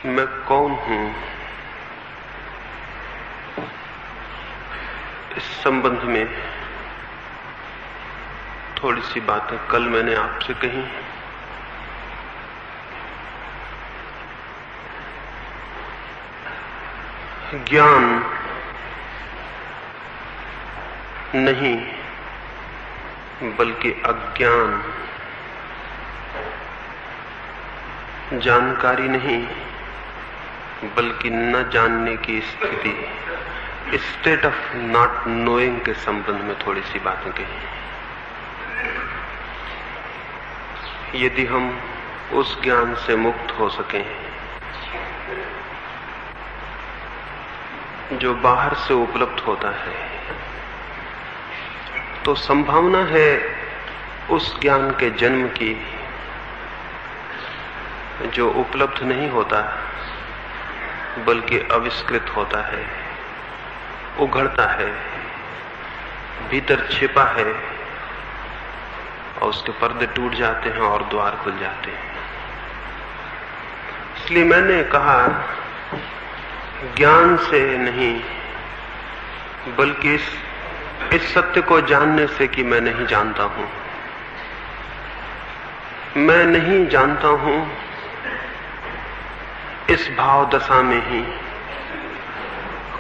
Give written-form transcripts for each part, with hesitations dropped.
मैं कौन हूं, इस संबंध में थोड़ी सी बातें कल मैंने आपसे कही। ज्ञान नहीं बल्कि अज्ञान, जानकारी नहीं बल्कि न जानने की स्थिति, स्टेट ऑफ नॉट नोइंग के संबंध में थोड़ी सी बातें कही। यदि हम उस ज्ञान से मुक्त हो सकें जो बाहर से उपलब्ध होता है, तो संभावना है उस ज्ञान के जन्म की जो उपलब्ध नहीं होता बल्कि आविष्कृत होता है, उघड़ता है, भीतर छिपा है और उसके पर्दे टूट जाते हैं और द्वार खुल जाते हैं। इसलिए मैंने कहा ज्ञान से नहीं बल्कि इस सत्य को जानने से कि मैं नहीं जानता हूं। मैं नहीं जानता हूं, इस भाव दशा में ही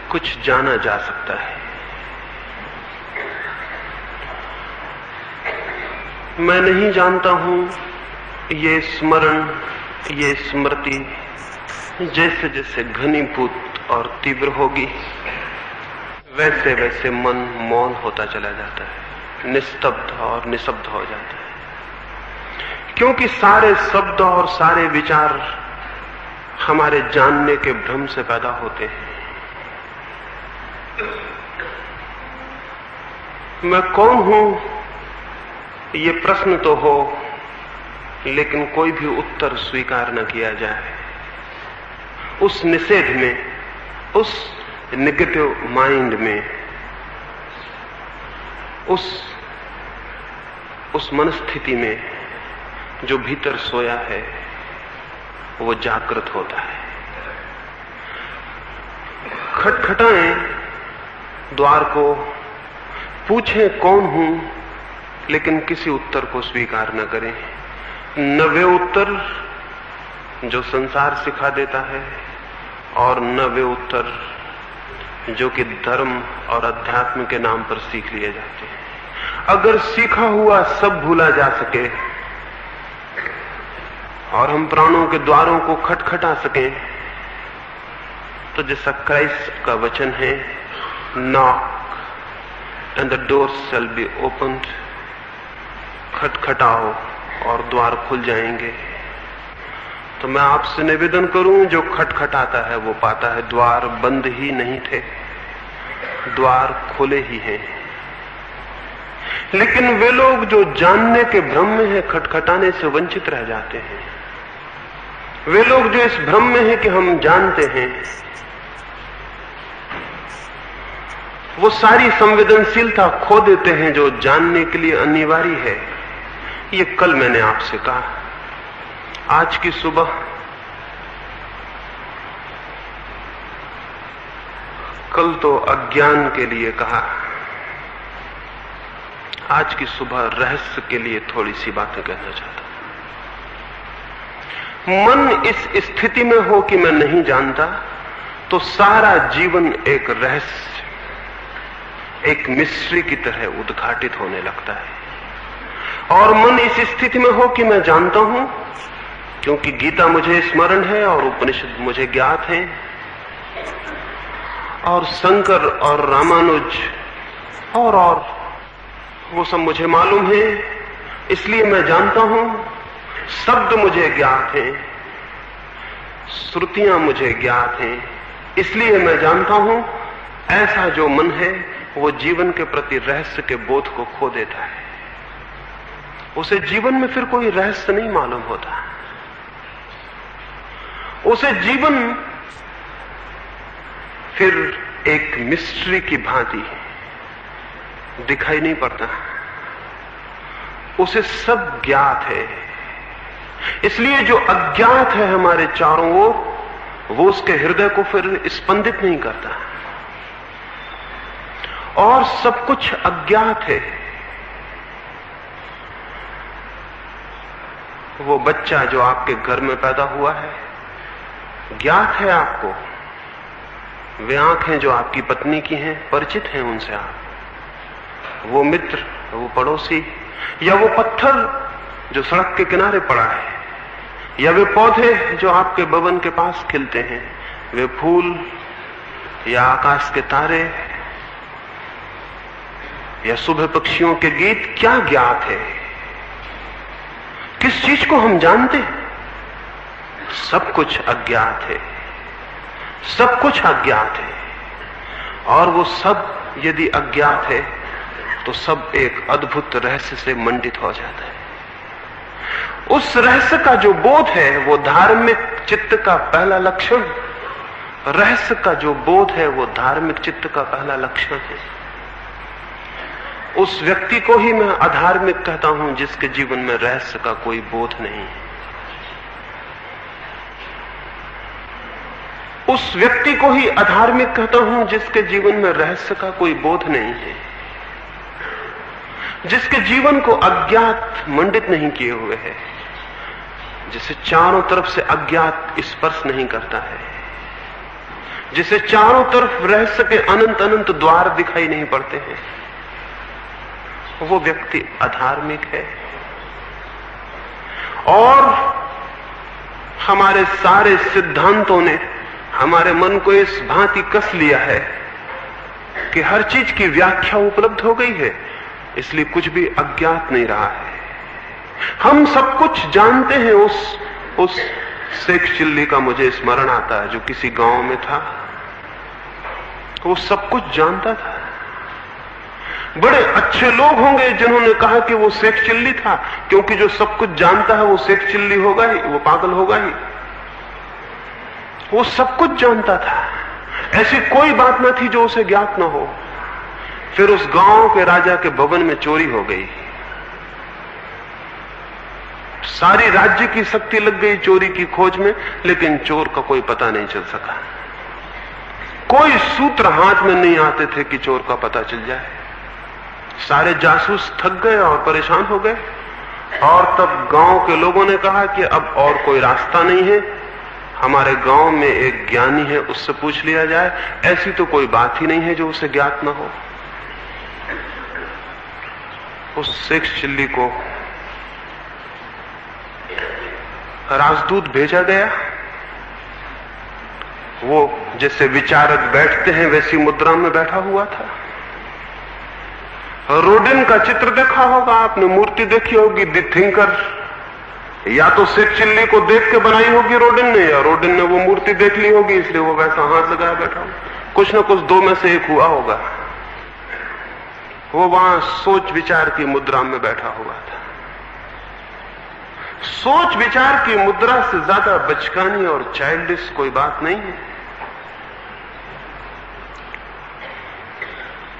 कुछ जाना जा सकता है। मैं नहीं जानता हूं, ये स्मरण, ये स्मृति जैसे जैसे घनीभूत और तीव्र होगी वैसे वैसे मन मौन होता चला जाता है, निस्तब्ध और निशब्द हो जाता है। क्योंकि सारे शब्द और सारे विचार हमारे जानने के भ्रम से पैदा होते हैं। मैं कौन हूं, ये प्रश्न तो हो, लेकिन कोई भी उत्तर स्वीकार न किया जाए। उस निषेध में, उस नेगेटिव माइंड में, उस मनस्थिति में जो भीतर सोया है वो जागृत होता है। खटखटाएं द्वार को, पूछें कौन हूं, लेकिन किसी उत्तर को स्वीकार न करें। न वे उत्तर जो संसार सिखा देता है और न वे उत्तर जो कि धर्म और अध्यात्म के नाम पर सीख लिए जाते हैं। अगर सीखा हुआ सब भूला जा सके और हम प्राणों के द्वारों को खटखटा सकें, तो जैसा क्राइस्ट का वचन है, knock and the doors shall be opened, खटखटाओ और द्वार खुल जाएंगे। तो मैं आपसे निवेदन करूं, जो खटखटाता है वो पाता है द्वार बंद ही नहीं थे, द्वार खुले ही हैं। लेकिन वे लोग जो जानने के भ्रम में है, खटखटाने से वंचित रह जाते हैं। वे लोग जो इस भ्रम में है कि हम जानते हैं, वो सारी संवेदनशीलता खो देते हैं जो जानने के लिए अनिवार्य है। ये कल मैंने आपसे कहा। आज की सुबह कल तो अज्ञान के लिए कहा, आज की सुबह रहस्य के लिए थोड़ी सी बातें कहना चाहता हूं। मन इस स्थिति में हो कि मैं नहीं जानता, तो सारा जीवन एक रहस्य, एक मिस्ट्री की तरह उद्घाटित होने लगता है। और मन इस स्थिति में हो कि मैं जानता हूं, क्योंकि गीता मुझे स्मरण है और उपनिषद मुझे ज्ञात हैं और शंकर और रामानुज और वो सब मुझे मालूम है, इसलिए मैं जानता हूं। शब्द मुझे ज्ञात हैं, श्रुतियां मुझे ज्ञात हैं, इसलिए मैं जानता हूं। ऐसा जो मन है वो जीवन के प्रति रहस्य के बोध को खो देता है। उसे जीवन में फिर कोई रहस्य नहीं मालूम होता। उसे जीवन फिर एक मिस्ट्री की भांति दिखाई नहीं पड़ता। उसे सब ज्ञात है। इसलिए जो अज्ञात है हमारे चारों ओर, वो उसके हृदय को फिर स्पंदित नहीं करता। और सब कुछ अज्ञात है। वो बच्चा जो आपके घर में पैदा हुआ है, ज्ञात है आपको। वे आंखें जो आपकी पत्नी की हैं, परिचित हैं उनसे आप। वो मित्र, वो पड़ोसी, या वो पत्थर जो सड़क के किनारे पड़ा है, या वे पौधे जो आपके भवन के पास खिलते हैं, वे फूल या आकाश के तारे या सुबह पक्षियों के गीत, क्या ज्ञात है? किस चीज को हम जानते हैं? सब कुछ अज्ञात है। सब कुछ अज्ञात है। और वो सब यदि अज्ञात है तो सब एक अद्भुत रहस्य से मंडित हो जाता है। उस रहस्य का जो बोध है वो धार्मिक चित्त का पहला लक्षण। रहस्य का जो बोध है वो धार्मिक चित्त का पहला लक्षण है। उस व्यक्ति को ही मैं अधार्मिक कहता हूं जिसके जीवन में रहस्य का कोई बोध नहीं है। उस व्यक्ति को ही अधार्मिक कहता हूं जिसके जीवन में रहस्य का कोई बोध नहीं है, जिसके जीवन को अज्ञात मंडित नहीं किए हुए है, जिसे चारों तरफ से अज्ञात स्पर्श नहीं करता है, जिसे चारों तरफ रहस्य के अनंत अनंत द्वार दिखाई नहीं पड़ते हैं। वो व्यक्ति अधार्मिक है। और हमारे सारे सिद्धांतों ने हमारे मन को इस भांति कस लिया है कि हर चीज की व्याख्या उपलब्ध हो गई है, इसलिए कुछ भी अज्ञात नहीं रहा है। हम सब कुछ जानते हैं। उस शेख चिल्ली का मुझे स्मरण आता है जो किसी गांव में था। वो सब कुछ जानता था। बड़े अच्छे लोग होंगे जिन्होंने कहा कि वो शेख चिल्ली था, क्योंकि जो सब कुछ जानता है वो शेख चिल्ली होगा ही, वो पागल होगा ही। वो सब कुछ जानता था। ऐसी कोई बात न थी जो उसे ज्ञात न हो। फिर उस गांव के राजा के भवन में चोरी हो गई। सारी राज्य की शक्ति लग गई चोरी की खोज में, लेकिन चोर का कोई पता नहीं चल सका। कोई सूत्र हाथ में नहीं आते थे कि चोर का पता चल जाए। सारे जासूस थक गए और परेशान हो गए। और तब गांव के लोगों ने कहा कि अब और कोई रास्ता नहीं है, हमारे गांव में एक ज्ञानी है, उससे पूछ लिया जाए। ऐसी तो कोई बात ही नहीं है जो उसे ज्ञात न हो। उस शेख चिल्ली को राजदूत भेजा गया। वो जैसे विचारक बैठते हैं वैसी मुद्रा में बैठा हुआ था। रोडिन का चित्र देखा होगा आपने, मूर्ति देखी होगी, द थिंकर। या तो शेख चिल्ली को देख के बनाई होगी रोडिन ने, या रोडिन ने वो मूर्ति देख ली होगी, इसलिए वो वैसा हाथ लगाया बैठा हो। कुछ न कुछ दो में से एक हुआ होगा। वो वहां सोच विचार की मुद्रा में बैठा हुआ था। सोच विचार की मुद्रा से ज्यादा बचकानी और चाइल्डिश कोई बात नहीं है।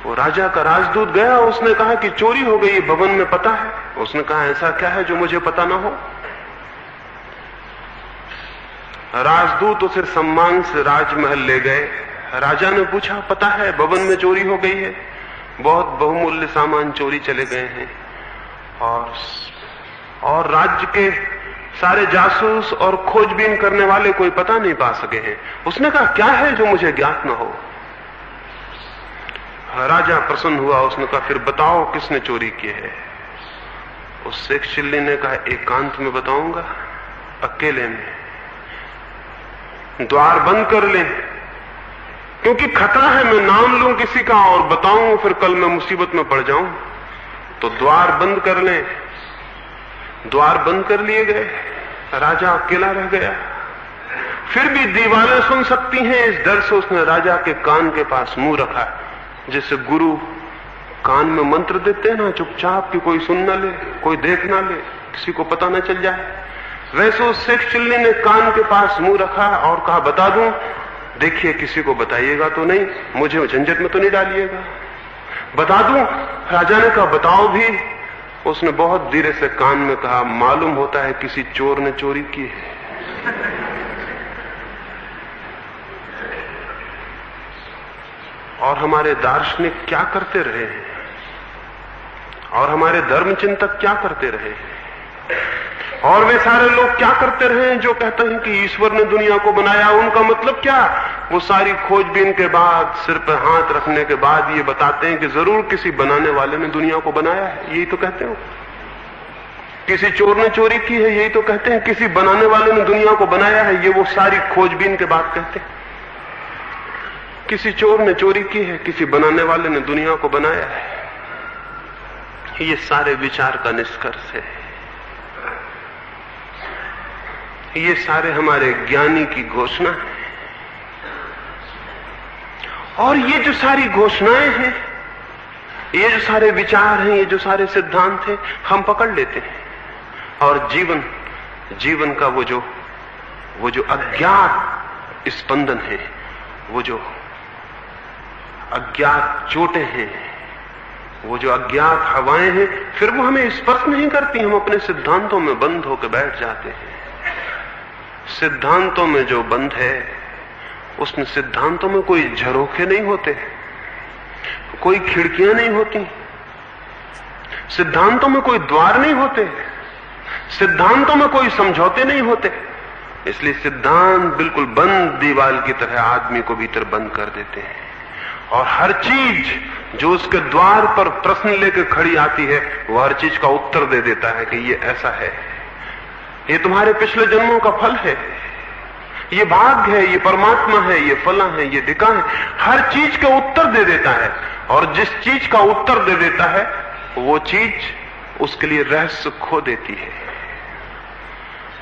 वो राजा का राजदूत गया, उसने कहा कि चोरी हो गई, भवन में पता है। उसने कहा ऐसा क्या है जो मुझे पता ना हो। राजदूत उसे सम्मान से राजमहल ले गए। राजा ने पूछा पता है भवन में चोरी हो गई है, बहुत बहुमूल्य सामान चोरी चले गए हैं, और राज्य के सारे जासूस और खोजबीन करने वाले कोई पता नहीं पा सके हैं। उसने कहा क्या है जो मुझे ज्ञात न हो। राजा प्रसन्न हुआ। उसने कहा फिर बताओ किसने चोरी की है। उस शेख चिल्ली ने कहा एकांत में बताऊंगा, अकेले में। द्वार बंद कर लें, क्योंकि खतरा है मैं नाम लूं किसी का और बताऊं फिर कल मैं मुसीबत में पड़ जाऊं। तो द्वार बंद कर लें। द्वार बंद कर लिए गए। राजा अकेला रह गया। फिर भी दीवारें सुन सकती हैं, इस डर से उसने राजा के कान के पास मुंह रखा, जैसे गुरु कान में मंत्र देते हैं ना, चुपचाप कि कोई सुन ना ले, कोई देख ना ले, किसी को पता ना चल जाए। वैसे उस शेख चिल्ली ने कान के पास मुंह रखा और कहा बता दूं, देखिए किसी को बताइएगा तो नहीं, मुझे झंझट में तो नहीं डालिएगा, बता दूं। राजा ने कहा बताओ भी। उसने बहुत धीरे से कान में कहा मालूम होता है किसी चोर ने चोरी की है। और हमारे दार्शनिक क्या करते रहे हैं, और हमारे धर्म चिंतक क्या करते रहे हैं, और वे सारे लोग क्या करते रहे हैं जो कहते हैं कि ईश्वर ने दुनिया को बनाया। उनका मतलब क्या? वो सारी खोजबीन के बाद, सिर पर हाथ रखने के बाद ये बताते हैं कि जरूर किसी बनाने वाले ने दुनिया को बनाया है, यही तो कहते हो। किसी चोर ने चोरी की है, यही तो कहते हैं। किसी बनाने वाले ने दुनिया को बनाया है, ये वो सारी खोजबीन के बाद कहते हैं। किसी चोर ने चोरी की है, किसी बनाने वाले ने दुनिया को बनाया है। ये सारे विचार का निष्कर्ष है। ये सारे हमारे ज्ञानी की घोषणा है। और ये जो सारी घोषणाएं हैं, ये जो सारे विचार हैं, ये जो सारे सिद्धांत हैं, हम पकड़ लेते हैं। और जीवन का वो जो अज्ञात स्पंदन है, वो जो अज्ञात चोटें हैं, वो जो अज्ञात हवाएं हैं, फिर वो हमें स्पर्श नहीं करती। हम अपने सिद्धांतों में बंद होकर बैठ जाते हैं। सिद्धांतों में जो बंद है, उसमें सिद्धांतों में कोई झरोखे नहीं होते, कोई खिड़कियां नहीं होती, सिद्धांतों में कोई द्वार नहीं होते, सिद्धांतों में कोई समझौते नहीं होते। इसलिए सिद्धांत बिल्कुल बंद दीवार की तरह आदमी को भीतर बंद कर देते हैं। और हर चीज जो उसके द्वार पर प्रश्न लेकर खड़ी आती है, वह हर चीज का उत्तर दे देता है कि ये ऐसा है, ये तुम्हारे पिछले जन्मों का फल है, ये भाग्य है, ये परमात्मा है, ये फला है, ये ढिका है। हर चीज का उत्तर दे देता है। और जिस चीज का उत्तर दे देता है, वो चीज उसके लिए रहस्य खो देती है।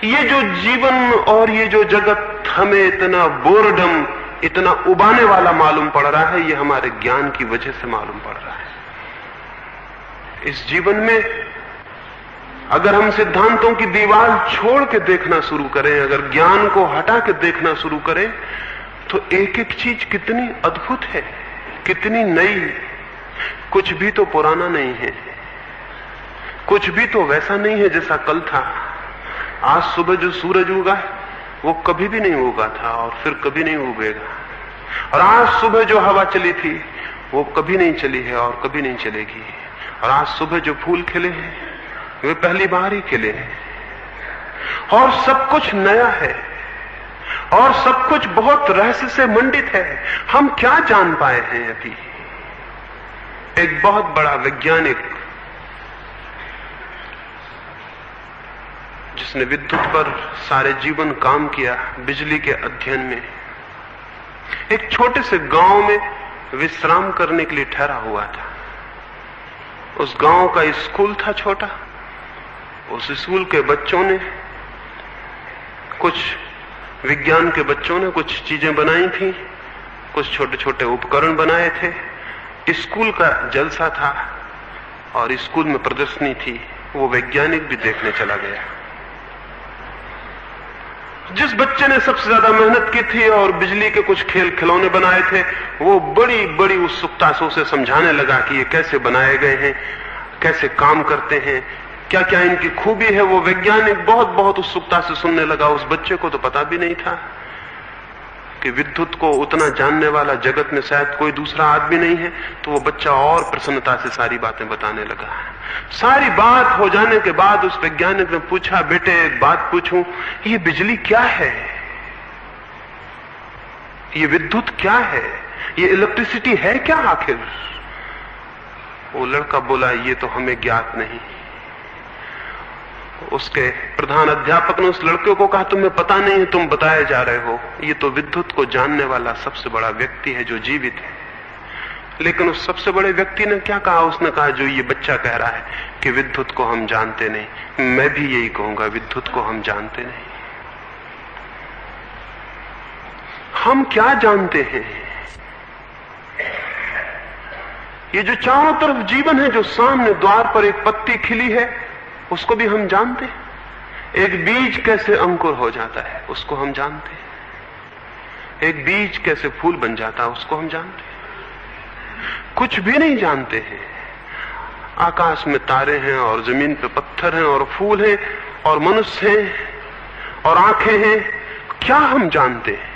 ये जो जीवन और ये जो जगत हमें इतना बोरडम, इतना उबाने वाला मालूम पड़ रहा है, ये हमारे ज्ञान की वजह से मालूम पड़ रहा है। इस जीवन में अगर हम सिद्धांतों की दीवार छोड़ के देखना शुरू करें, अगर ज्ञान को हटा के देखना शुरू करें, तो एक एक चीज कितनी अद्भुत है, कितनी नई। कुछ भी तो पुराना नहीं है, कुछ भी तो वैसा नहीं है जैसा कल था। आज सुबह जो सूरज उगा है, वो कभी भी नहीं उगा था और फिर कभी नहीं उगेगा। और आज सुबह जो हवा चली थी, वो कभी नहीं चली है और कभी नहीं चलेगी। और आज सुबह जो फूल खिले हैं, वे पहली बार ही खिले हैं। और सब कुछ नया है, और सब कुछ बहुत रहस्य से मंडित है। हम क्या जान पाए हैं अभी? एक बहुत बड़ा वैज्ञानिक, जिसने विद्युत पर सारे जीवन काम किया, बिजली के अध्ययन में, एक छोटे से गांव में विश्राम करने के लिए ठहरा हुआ था। उस गांव का स्कूल था छोटा। उस स्कूल के बच्चों ने, कुछ विज्ञान के बच्चों ने कुछ चीजें बनाई थी, कुछ छोटे छोटे उपकरण बनाए थे। स्कूल का जलसा था और स्कूल में प्रदर्शनी थी। वो वैज्ञानिक भी देखने चला गया। जिस बच्चे ने सबसे ज्यादा मेहनत की थी और बिजली के कुछ खेल खिलौने बनाए थे, वो बड़ी बड़ी उत्सुकता से उसे समझाने लगा कि ये कैसे बनाए गए हैं, कैसे काम करते हैं, क्या क्या इनकी खूबी है। वो वैज्ञानिक बहुत बहुत उत्सुकता से सुनने लगा। उस बच्चे को तो पता भी नहीं था कि विद्युत को उतना जानने वाला जगत में शायद कोई दूसरा आदमी नहीं है। तो वो बच्चा और प्रसन्नता से सारी बातें बताने लगा। सारी बात हो जाने के बाद उस वैज्ञानिक ने पूछा, बेटे एक बात पूछूं, ये बिजली क्या है, ये विद्युत क्या है, ये इलेक्ट्रिसिटी है क्या आखिर? वो लड़का बोला, ये तो हमें ज्ञात नहीं। उसके प्रधान अध्यापक ने उस लड़के को कहा, तुम्हें पता नहीं है, तुम बताए जा रहे हो। ये तो विद्युत को जानने वाला सबसे बड़ा व्यक्ति है जो जीवित है। लेकिन उस सबसे बड़े व्यक्ति ने क्या कहा? उसने कहा, जो ये बच्चा कह रहा है कि विद्युत को हम जानते नहीं, मैं भी यही कहूंगा, विद्युत को हम जानते नहीं। हम क्या जानते हैं? ये जो चारों तरफ जीवन है, जो सामने द्वार पर एक पत्ती खिली है, उसको भी हम जानते हैं। एक बीज कैसे अंकुर हो जाता है, उसको हम जानते हैं। एक बीज कैसे फूल बन जाता है, उसको हम जानते हैं। कुछ भी नहीं जानते हैं। आकाश में तारे हैं और जमीन पे पत्थर हैं और फूल हैं और मनुष्य हैं और आंखें हैं, क्या हम जानते हैं?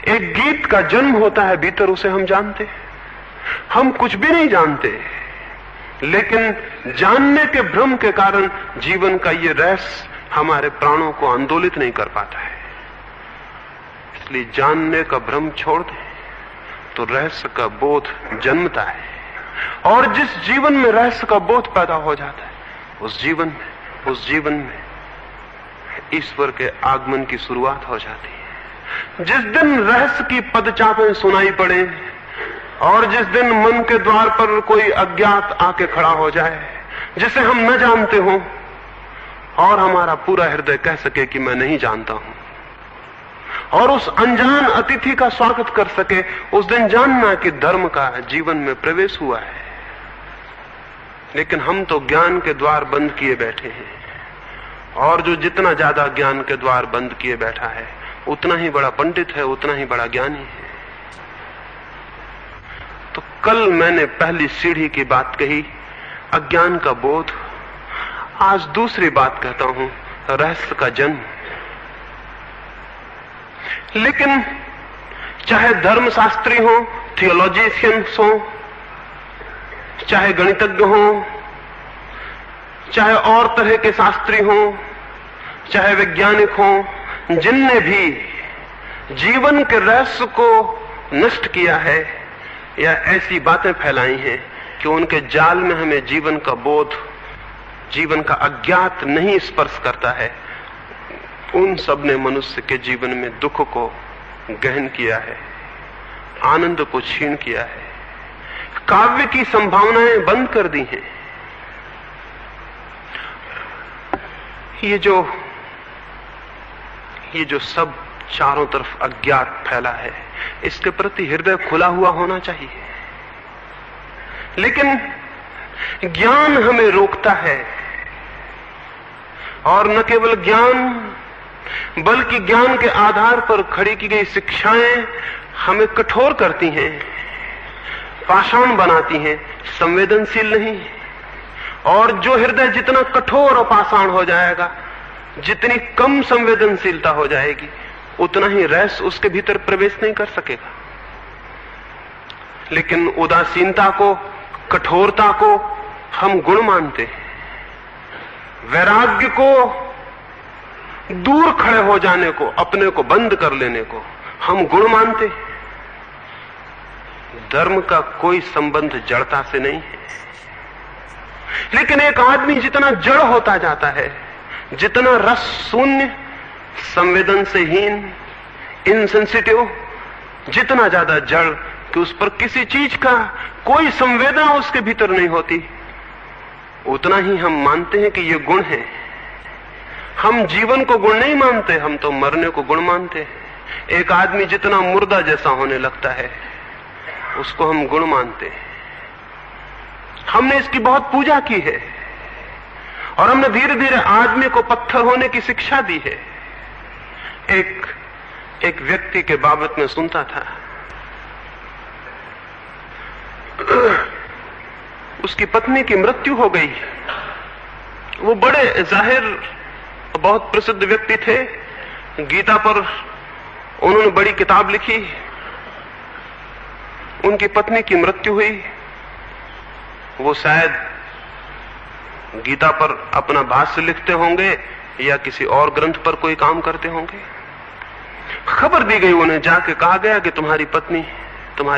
एक गीत का जन्म होता है भीतर, उसे हम जानते हैं। हम कुछ भी नहीं जानते, लेकिन जानने के भ्रम के कारण जीवन का ये रहस्य हमारे प्राणों को आंदोलित नहीं कर पाता है। इसलिए जानने का भ्रम छोड़ दें तो रहस्य का बोध जन्मता है, और जिस जीवन में रहस्य का बोध पैदा हो जाता है उस जीवन में ईश्वर के आगमन की शुरुआत हो जाती है। जिस दिन रहस्य की पदचापें सुनाई पड़े और जिस दिन मन के द्वार पर कोई अज्ञात आके खड़ा हो जाए जिसे हम न जानते हो, और हमारा पूरा हृदय कह सके कि मैं नहीं जानता हूं, और उस अनजान अतिथि का स्वागत कर सके, उस दिन जानना कि धर्म का जीवन में प्रवेश हुआ है। लेकिन हम तो ज्ञान के द्वार बंद किए बैठे हैं, और जो जितना ज्यादा ज्ञान के द्वार बंद किए बैठा है उतना ही बड़ा पंडित है, उतना ही बड़ा ज्ञानी है। तो कल मैंने पहली सीढ़ी की बात कही, अज्ञान का बोध। आज दूसरी बात कहता हूं, रहस्य का जन्म। लेकिन चाहे धर्मशास्त्री हो, थियोलॉजिशियंस हो, चाहे गणितज्ञ हो, चाहे और तरह के शास्त्री हो, चाहे वैज्ञानिक हो, जिनने भी जीवन के रहस्य को नष्ट किया है या ऐसी बातें फैलाई हैं कि उनके जाल में हमें जीवन का बोध, जीवन का अज्ञात नहीं स्पर्श करता है, उन सब ने मनुष्य के जीवन में दुख को गहन किया है, आनंद को छीन किया है, काव्य की संभावनाएं बंद कर दी हैं। ये जो सब चारों तरफ अज्ञात फैला है, इसके प्रति हृदय खुला हुआ होना चाहिए। लेकिन ज्ञान हमें रोकता है, और न केवल ज्ञान बल्कि ज्ञान के आधार पर खड़ी की गई शिक्षाएं हमें कठोर करती हैं, पाषाण बनाती हैं, संवेदनशील नहीं। और जो हृदय जितना कठोर और पाषाण हो जाएगा, जितनी कम संवेदनशीलता हो जाएगी, उतना ही रहस्य उसके भीतर प्रवेश नहीं कर सकेगा। लेकिन उदासीनता को, कठोरता को हम गुण मानते हैं, वैराग्य को, दूर खड़े हो जाने को, अपने को बंद कर लेने को हम गुण मानते हैं। धर्म का कोई संबंध जड़ता से नहीं है। लेकिन एक आदमी जितना जड़ होता जाता है, जितना रस शून्य, संवेदन से हीन, इनसेंसिटिव, जितना ज्यादा जड़ कि उस पर किसी चीज का कोई संवेदना उसके भीतर नहीं होती, उतना ही हम मानते हैं कि ये गुण है। हम जीवन को गुण नहीं मानते, हम तो मरने को गुण मानते हैं। एक आदमी जितना मुर्दा जैसा होने लगता है उसको हम गुण मानते हैं। हमने इसकी बहुत पूजा की है, और हमने धीरे धीरे आदमी को पत्थर होने की शिक्षा दी है। एक व्यक्ति के बाबत में सुनता था, उसकी पत्नी की मृत्यु हो गई। वो बड़े जाहिर बहुत प्रसिद्ध व्यक्ति थे, गीता पर उन्होंने बड़ी किताब लिखी। उनकी पत्नी की मृत्यु हुई। वो शायद गीता पर अपना भाष्य लिखते होंगे या किसी और ग्रंथ पर कोई काम करते होंगे। खबर दी गई, उन्हें जाके कहा गया कि तुम्हारी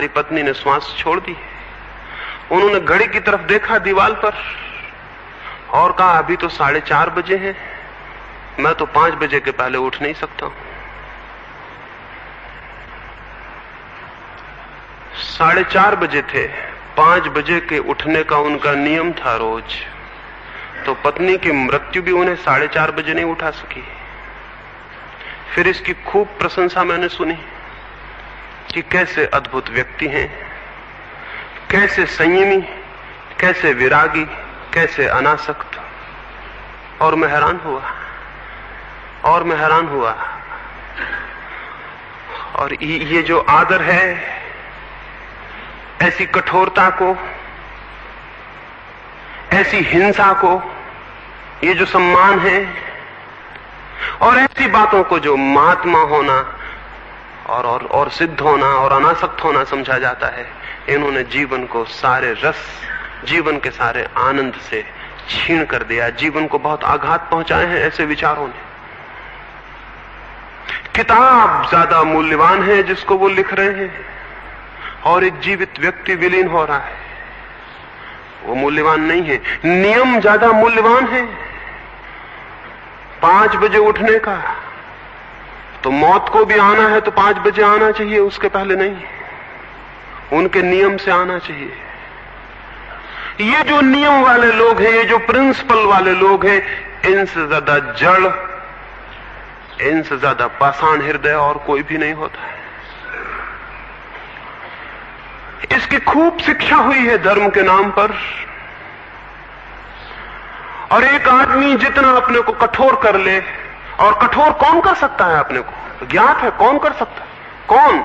पत्नी ने श्वास छोड़ दी। उन्होंने घड़ी की तरफ देखा दीवार पर और कहा अभी तो 4:30 बजे हैं, मैं तो 5 बजे के पहले उठ नहीं सकता हूं। 4:30 बजे थे, 5 बजे के उठने का उनका नियम था रोज। तो पत्नी की मृत्यु भी उन्हें 4:30 बजे नहीं उठा सकी। फिर इसकी खूब प्रशंसा मैंने सुनी कि कैसे अद्भुत व्यक्ति हैं, कैसे संयमी, कैसे विरागी, कैसे अनासक्त। और मैं हैरान हुआ। और ये जो आदर है, ऐसी कठोरता को, ऐसी हिंसा को, ये जो सम्मान है, और ऐसी बातों को जो महात्मा होना और सिद्ध होना और अनासक्त होना समझा जाता है, इन्होंने जीवन को सारे रस, जीवन के सारे आनंद से छीन कर दिया। जीवन को बहुत आघात पहुंचाए हैं ऐसे विचारों ने। किताब ज्यादा मूल्यवान है जिसको वो लिख रहे हैं, और एक जीवित व्यक्ति विलीन हो रहा है, वो मूल्यवान नहीं है। नियम ज्यादा मूल्यवान है। 5 बजे उठने का, तो मौत को भी आना है तो 5 बजे आना चाहिए, उसके पहले नहीं। उनके नियम से आना चाहिए। ये जो नियम वाले लोग हैं, ये जो प्रिंसिपल वाले लोग हैं, इनसे ज्यादा जड़, इनसे ज्यादा पाषाण हृदय और कोई भी नहीं होता है। इसकी खूब शिक्षा हुई है धर्म के नाम पर, और एक आदमी जितना अपने को कठोर कर ले, और कठोर कौन कर सकता है अपने को? ज्ञात है कौन कर सकता है? कौन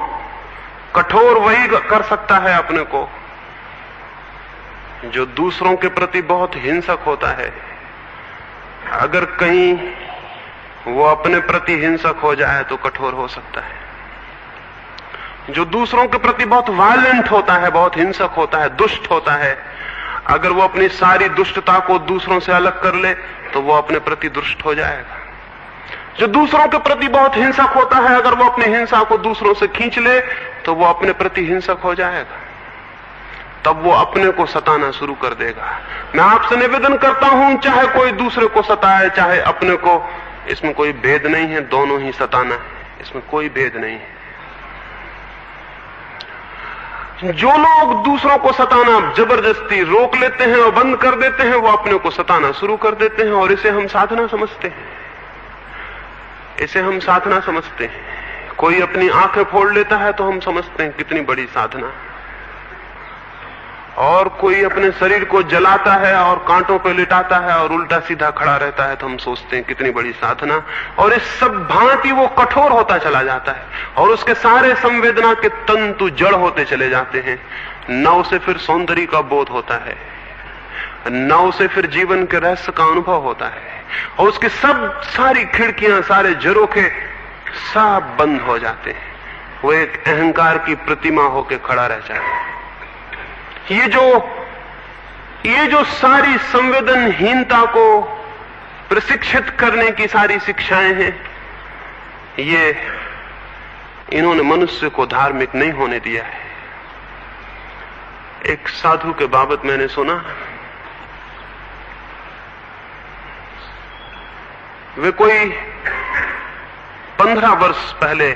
कठोर? वही कर सकता है अपने को जो दूसरों के प्रति बहुत हिंसक होता है। अगर कहीं वो अपने प्रति हिंसक हो जाए तो कठोर हो सकता है। जो दूसरों के प्रति बहुत वायलेंट होता है, बहुत हिंसक होता है, दुष्ट होता है, अगर वो अपनी सारी दुष्टता को दूसरों से अलग कर ले तो वो अपने प्रति दुष्ट हो जाएगा। जो दूसरों के प्रति बहुत हिंसक होता है, अगर वो अपनी हिंसा को दूसरों से खींच ले तो वो अपने प्रति हिंसक हो जाएगा। तब वो अपने को सताना शुरू कर देगा। मैं आपसे निवेदन करता हूं, चाहे कोई दूसरे को सताए चाहे अपने को, इसमें कोई भेद नहीं है, दोनों ही सताना है, इसमें कोई भेद नहीं है। जो लोग दूसरों को सताना जबरदस्ती रोक लेते हैं और बंद कर देते हैं, वो अपने को सताना शुरू कर देते हैं, और इसे हम साधना समझते हैं। इसे हम साधना समझते हैं। कोई अपनी आंखें फोड़ लेता है तो हम समझते हैं कितनी बड़ी साधना, और कोई अपने शरीर को जलाता है और कांटों पे लिटाता है और उल्टा सीधा खड़ा रहता है तो हम सोचते हैं कितनी बड़ी साधना। और इस सब भांति वो कठोर होता चला जाता है, और उसके सारे संवेदना के तंतु जड़ होते चले जाते हैं। न उसे फिर सौंदर्य का बोध होता है, न उसे फिर जीवन के रहस्य का अनुभव होता है, और उसकी सब सारी खिड़कियां, सारे झरोखे सब बंद हो जाते हैं। वो एक अहंकार की प्रतिमा होकर खड़ा रह जाता है। ये जो सारी संवेदनहीनता को प्रशिक्षित करने की सारी शिक्षाएं हैं, ये इन्होंने मनुष्य को धार्मिक नहीं होने दिया है। एक साधु के बाबत मैंने सुना, वे कोई 15 वर्ष पहले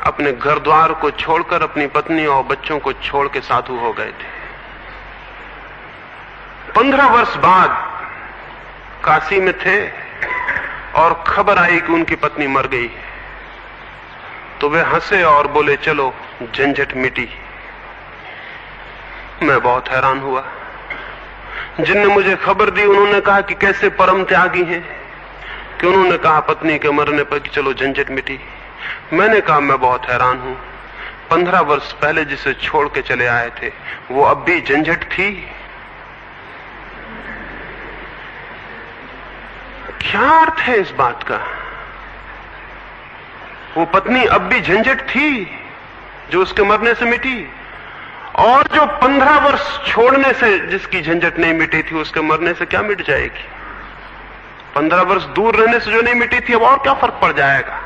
अपने घर द्वार को छोड़कर, अपनी पत्नी और बच्चों को छोड़ के साधु हो गए थे। 15 वर्ष बाद काशी में थे और खबर आई कि उनकी पत्नी मर गई। तो वे हंसे और बोले, चलो झंझट मिटी। मैं बहुत हैरान हुआ। जिनने मुझे खबर दी उन्होंने कहा कि कैसे परम त्यागी हैं, कि उन्होंने कहा पत्नी के मरने पर कि चलो झंझट मिटी। मैंने कहा मैं बहुत हैरान हूं, 15 वर्ष पहले जिसे छोड़ के चले आए थे वो अब भी झंझट थी? क्या अर्थ है इस बात का? वो पत्नी अब भी झंझट थी जो उसके मरने से मिटी, और जो 15 वर्ष छोड़ने से जिसकी झंझट नहीं मिटी थी उसके मरने से क्या मिट जाएगी? 15 वर्ष दूर रहने से जो नहीं मिटी थी अब और क्या फर्क पड़ जाएगा?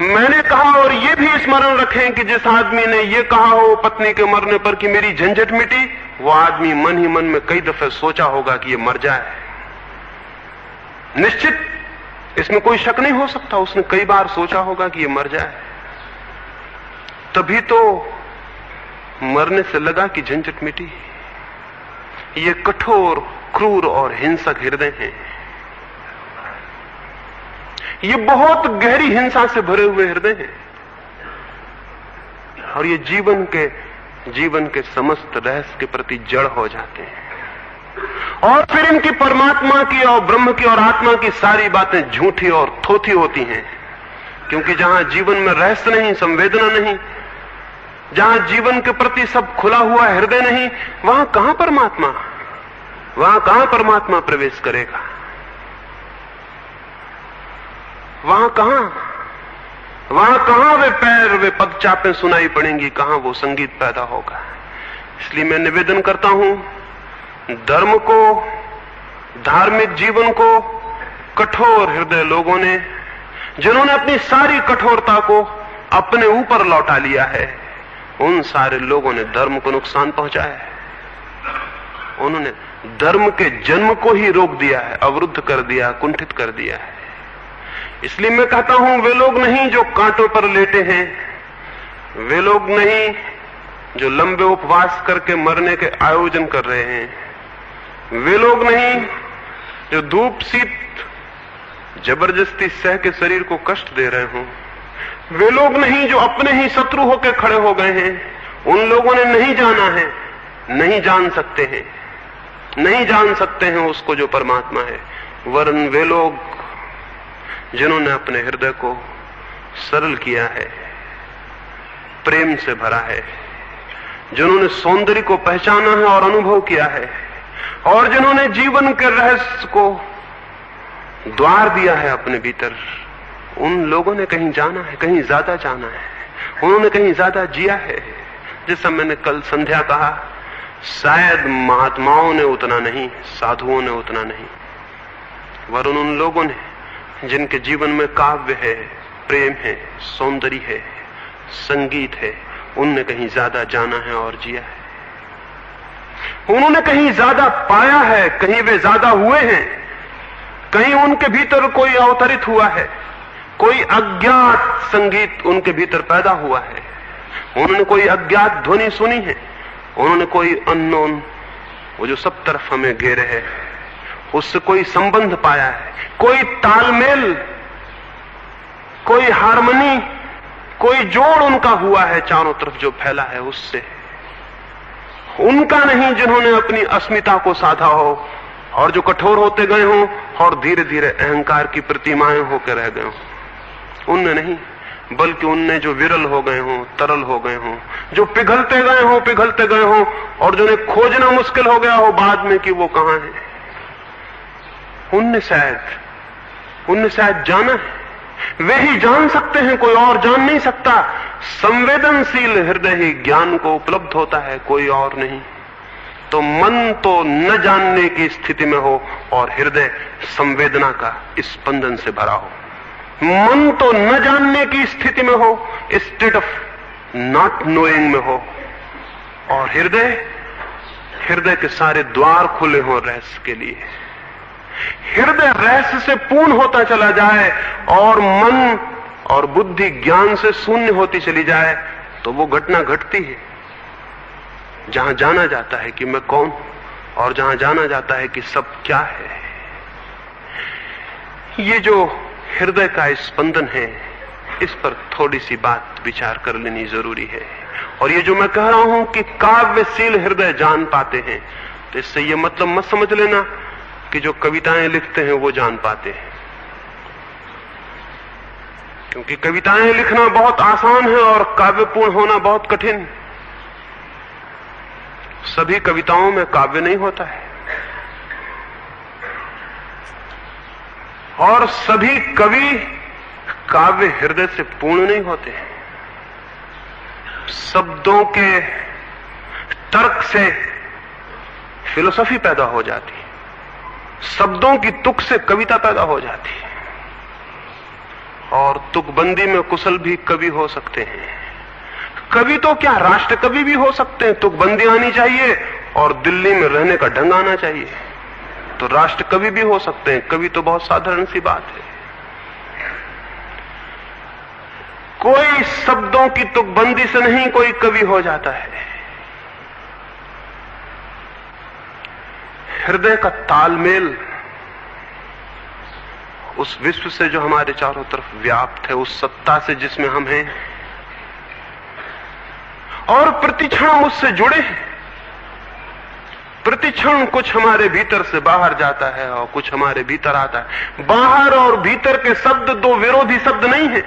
मैंने कहा, और ये भी स्मरण रखें कि जिस आदमी ने ये कहा हो पत्नी के मरने पर कि मेरी झंझट मिटी, वो आदमी मन ही मन में कई दफे सोचा होगा कि ये मर जाए। निश्चित, इसमें कोई शक नहीं हो सकता, उसने कई बार सोचा होगा कि ये मर जाए। तभी तो मरने से लगा कि झंझट मिटी। ये कठोर, क्रूर और हिंसक हृदय हैं। ये बहुत गहरी हिंसा से भरे हुए हृदय हैं, और ये जीवन के समस्त रहस्य के प्रति जड़ हो जाते हैं। और फिर इनकी परमात्मा की और ब्रह्म की और आत्मा की सारी बातें झूठी और थोथी होती हैं, क्योंकि जहां जीवन में रहस्य नहीं, संवेदना नहीं, जहां जीवन के प्रति सब खुला हुआ हृदय नहीं, वहां कहां परमात्मा प्रवेश करेगा? वहां कहां? वहां कहां वे पैर, वे पदचापें सुनाई पड़ेंगी, कहां वो संगीत पैदा होगा। इसलिए मैं निवेदन करता हूं, धर्म को, धार्मिक जीवन को कठोर हृदय लोगों ने, जिन्होंने अपनी सारी कठोरता को अपने ऊपर लौटा लिया है, उन सारे लोगों ने धर्म को नुकसान पहुंचाया है। उन्होंने धर्म के जन्म को ही रोक दिया है, अवरुद्ध कर दिया, कुंठित कर दिया है। इसलिए मैं कहता हूं, वे लोग नहीं जो कांटों पर लेटे हैं, वे लोग नहीं जो लंबे उपवास करके मरने के आयोजन कर रहे हैं, वे लोग नहीं जो धूप शीत जबरदस्ती सह के शरीर को कष्ट दे रहे हों, वे लोग नहीं जो अपने ही शत्रु होकर खड़े हो गए हैं। उन लोगों ने नहीं जाना है, नहीं जान सकते हैं, नहीं जान सकते हैं उसको जो परमात्मा है। वरन वे लोग जिन्होंने अपने हृदय को सरल किया है, प्रेम से भरा है, जिन्होंने सौंदर्य को पहचाना है और अनुभव किया है, और जिन्होंने जीवन के रहस्य को द्वार दिया है अपने भीतर, उन लोगों ने कहीं जाना है, कहीं ज्यादा जाना है, उन्होंने कहीं ज्यादा जिया है। जैसा मैंने कल संध्या कहा, शायद महात्माओं ने उतना नहीं, साधुओं ने उतना नहीं, वरन उन लोगों ने जिनके जीवन में काव्य है, प्रेम है, सौंदर्य है, संगीत है, उनने कहीं ज्यादा जाना है और जिया है। उन्होंने कहीं ज्यादा पाया है, कहीं वे ज्यादा हुए हैं, कहीं उनके भीतर कोई अवतरित हुआ है, कोई अज्ञात संगीत उनके भीतर पैदा हुआ है, उन्होंने कोई अज्ञात ध्वनि सुनी है, उन्होंने कोई अननोन, वो जो सब तरफ हमें घेरे है, उससे कोई संबंध पाया है, कोई तालमेल, कोई हार्मनी, कोई जोड़ उनका हुआ है चारों तरफ जो फैला है उससे। उनका नहीं जिन्होंने अपनी अस्मिता को साधा हो और जो कठोर होते गए हों और धीरे धीरे अहंकार की प्रतिमाएं होकर रह गए हों। उनने नहीं, बल्कि उनने जो विरल हो गए हों, तरल हो गए हों, जो पिघलते गए हों और जिन्हें खोजना मुश्किल हो गया हो बाद में कि वो कहां है, उनने शायद जाना है। वे ही जान सकते हैं, कोई और जान नहीं सकता। संवेदनशील हृदय ही ज्ञान को उपलब्ध होता है, कोई और नहीं। तो मन तो न जानने की स्थिति में हो और हृदय संवेदना का स्पंदन से भरा हो। मन तो न जानने की स्थिति में हो, स्टेट ऑफ नॉट नोइंग में हो, और हृदय के सारे द्वार खुले हों रहस्य के लिए। हृदय रहस्य से पूर्ण होता चला जाए और मन और बुद्धि ज्ञान से शून्य होती चली जाए, तो वो घटना घटती है जहां जाना जाता है कि मैं कौन, और जहां जाना जाता है कि सब क्या है। ये जो हृदय का स्पंदन है, इस पर थोड़ी सी बात विचार कर लेनी जरूरी है। और ये जो मैं कह रहा हूं कि काव्यशील हृदय जान पाते हैं, तो इससे ये मतलब मत समझ लेना कि जो कविताएं लिखते हैं वो जान पाते हैं, क्योंकि कविताएं लिखना बहुत आसान है और काव्यपूर्ण होना बहुत कठिन। सभी कविताओं में काव्य नहीं होता है, और सभी कवि काव्य हृदय से पूर्ण नहीं होते हैं। शब्दों के तर्क से फिलोसफी पैदा हो जाती है, शब्दों की तुक से कविता पैदा हो जाती है, और तुकबंदी में कुशल भी कवि हो सकते हैं। कवि तो क्या, राष्ट्र कवि भी हो सकते हैं। तुकबंदी आनी चाहिए और दिल्ली में रहने का ढंग आना चाहिए, तो राष्ट्र कवि भी हो सकते हैं। कवि तो बहुत साधारण सी बात है। कोई शब्दों की तुकबंदी से नहीं कोई कवि हो जाता है। हृदय का तालमेल उस विश्व से जो हमारे चारों तरफ व्याप्त है, उस सत्ता से जिसमें हम हैं, और प्रतिक्षण उससे जुड़े हैं। प्रतिक्षण कुछ हमारे भीतर से बाहर जाता है और कुछ हमारे भीतर आता है। बाहर और भीतर के शब्द दो विरोधी शब्द नहीं है,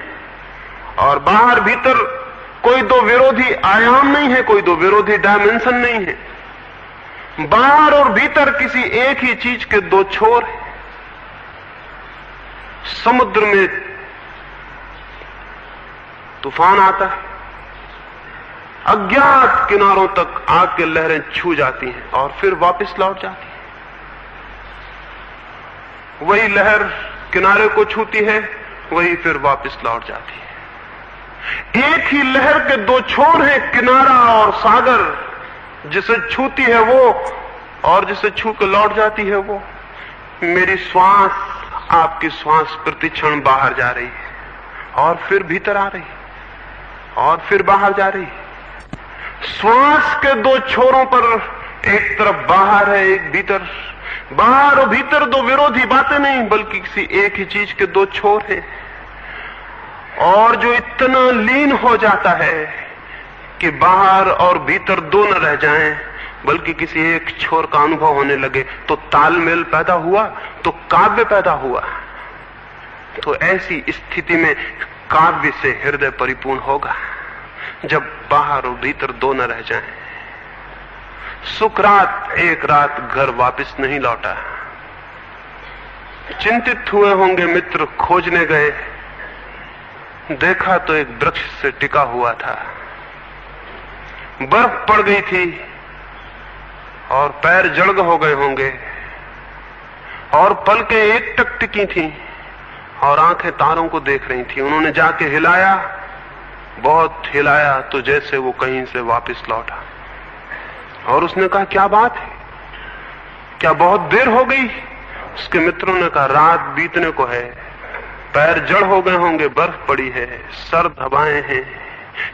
और बाहर भीतर कोई दो विरोधी आयाम नहीं है, कोई दो विरोधी डायमेंशन नहीं है। बाहर और भीतर किसी एक ही चीज के दो छोर हैं। समुद्र में तूफान आता है, अज्ञात किनारों तक आग की लहरें छू जाती हैं और फिर वापस लौट जाती हैं। वही लहर किनारे को छूती है, वही फिर वापस लौट जाती है। एक ही लहर के दो छोर हैं, किनारा और सागर। जिसे छूती है वो और जिसे छू के लौट जाती है वो। मेरी श्वास, आपकी श्वास प्रतिक्षण बाहर जा रही है और फिर भीतर आ रही है और फिर बाहर जा रही है। श्वास के दो छोरों पर एक तरफ बाहर है, एक भीतर। बाहर और भीतर दो विरोधी बातें नहीं, बल्कि किसी एक ही चीज के दो छोर हैं। और जो इतना लीन हो जाता है कि बाहर और भीतर दो न रह जाएं, बल्कि किसी एक छोर का अनुभव होने लगे, तो तालमेल पैदा हुआ, तो काव्य पैदा हुआ। तो ऐसी स्थिति में काव्य से हृदय परिपूर्ण होगा, जब बाहर और भीतर दो न रह जाएं। सुकरात एक रात घर वापस नहीं लौटा। चिंतित हुए होंगे मित्र, खोजने गए, देखा तो एक वृक्ष से टिका हुआ था। बर्फ पड़ गई थी और पैर जड़ हो गए होंगे और पलकें एकटक टिकी थी और आंखें तारों को देख रही थी। उन्होंने जाके हिलाया, बहुत हिलाया, तो जैसे वो कहीं से वापस लौटा। और उसने कहा, क्या बात है, क्या बहुत देर हो गई? उसके मित्रों ने कहा, रात बीतने को है, पैर जड़ हो गए होंगे, बर्फ पड़ी है, सर्द हवाएं हैं,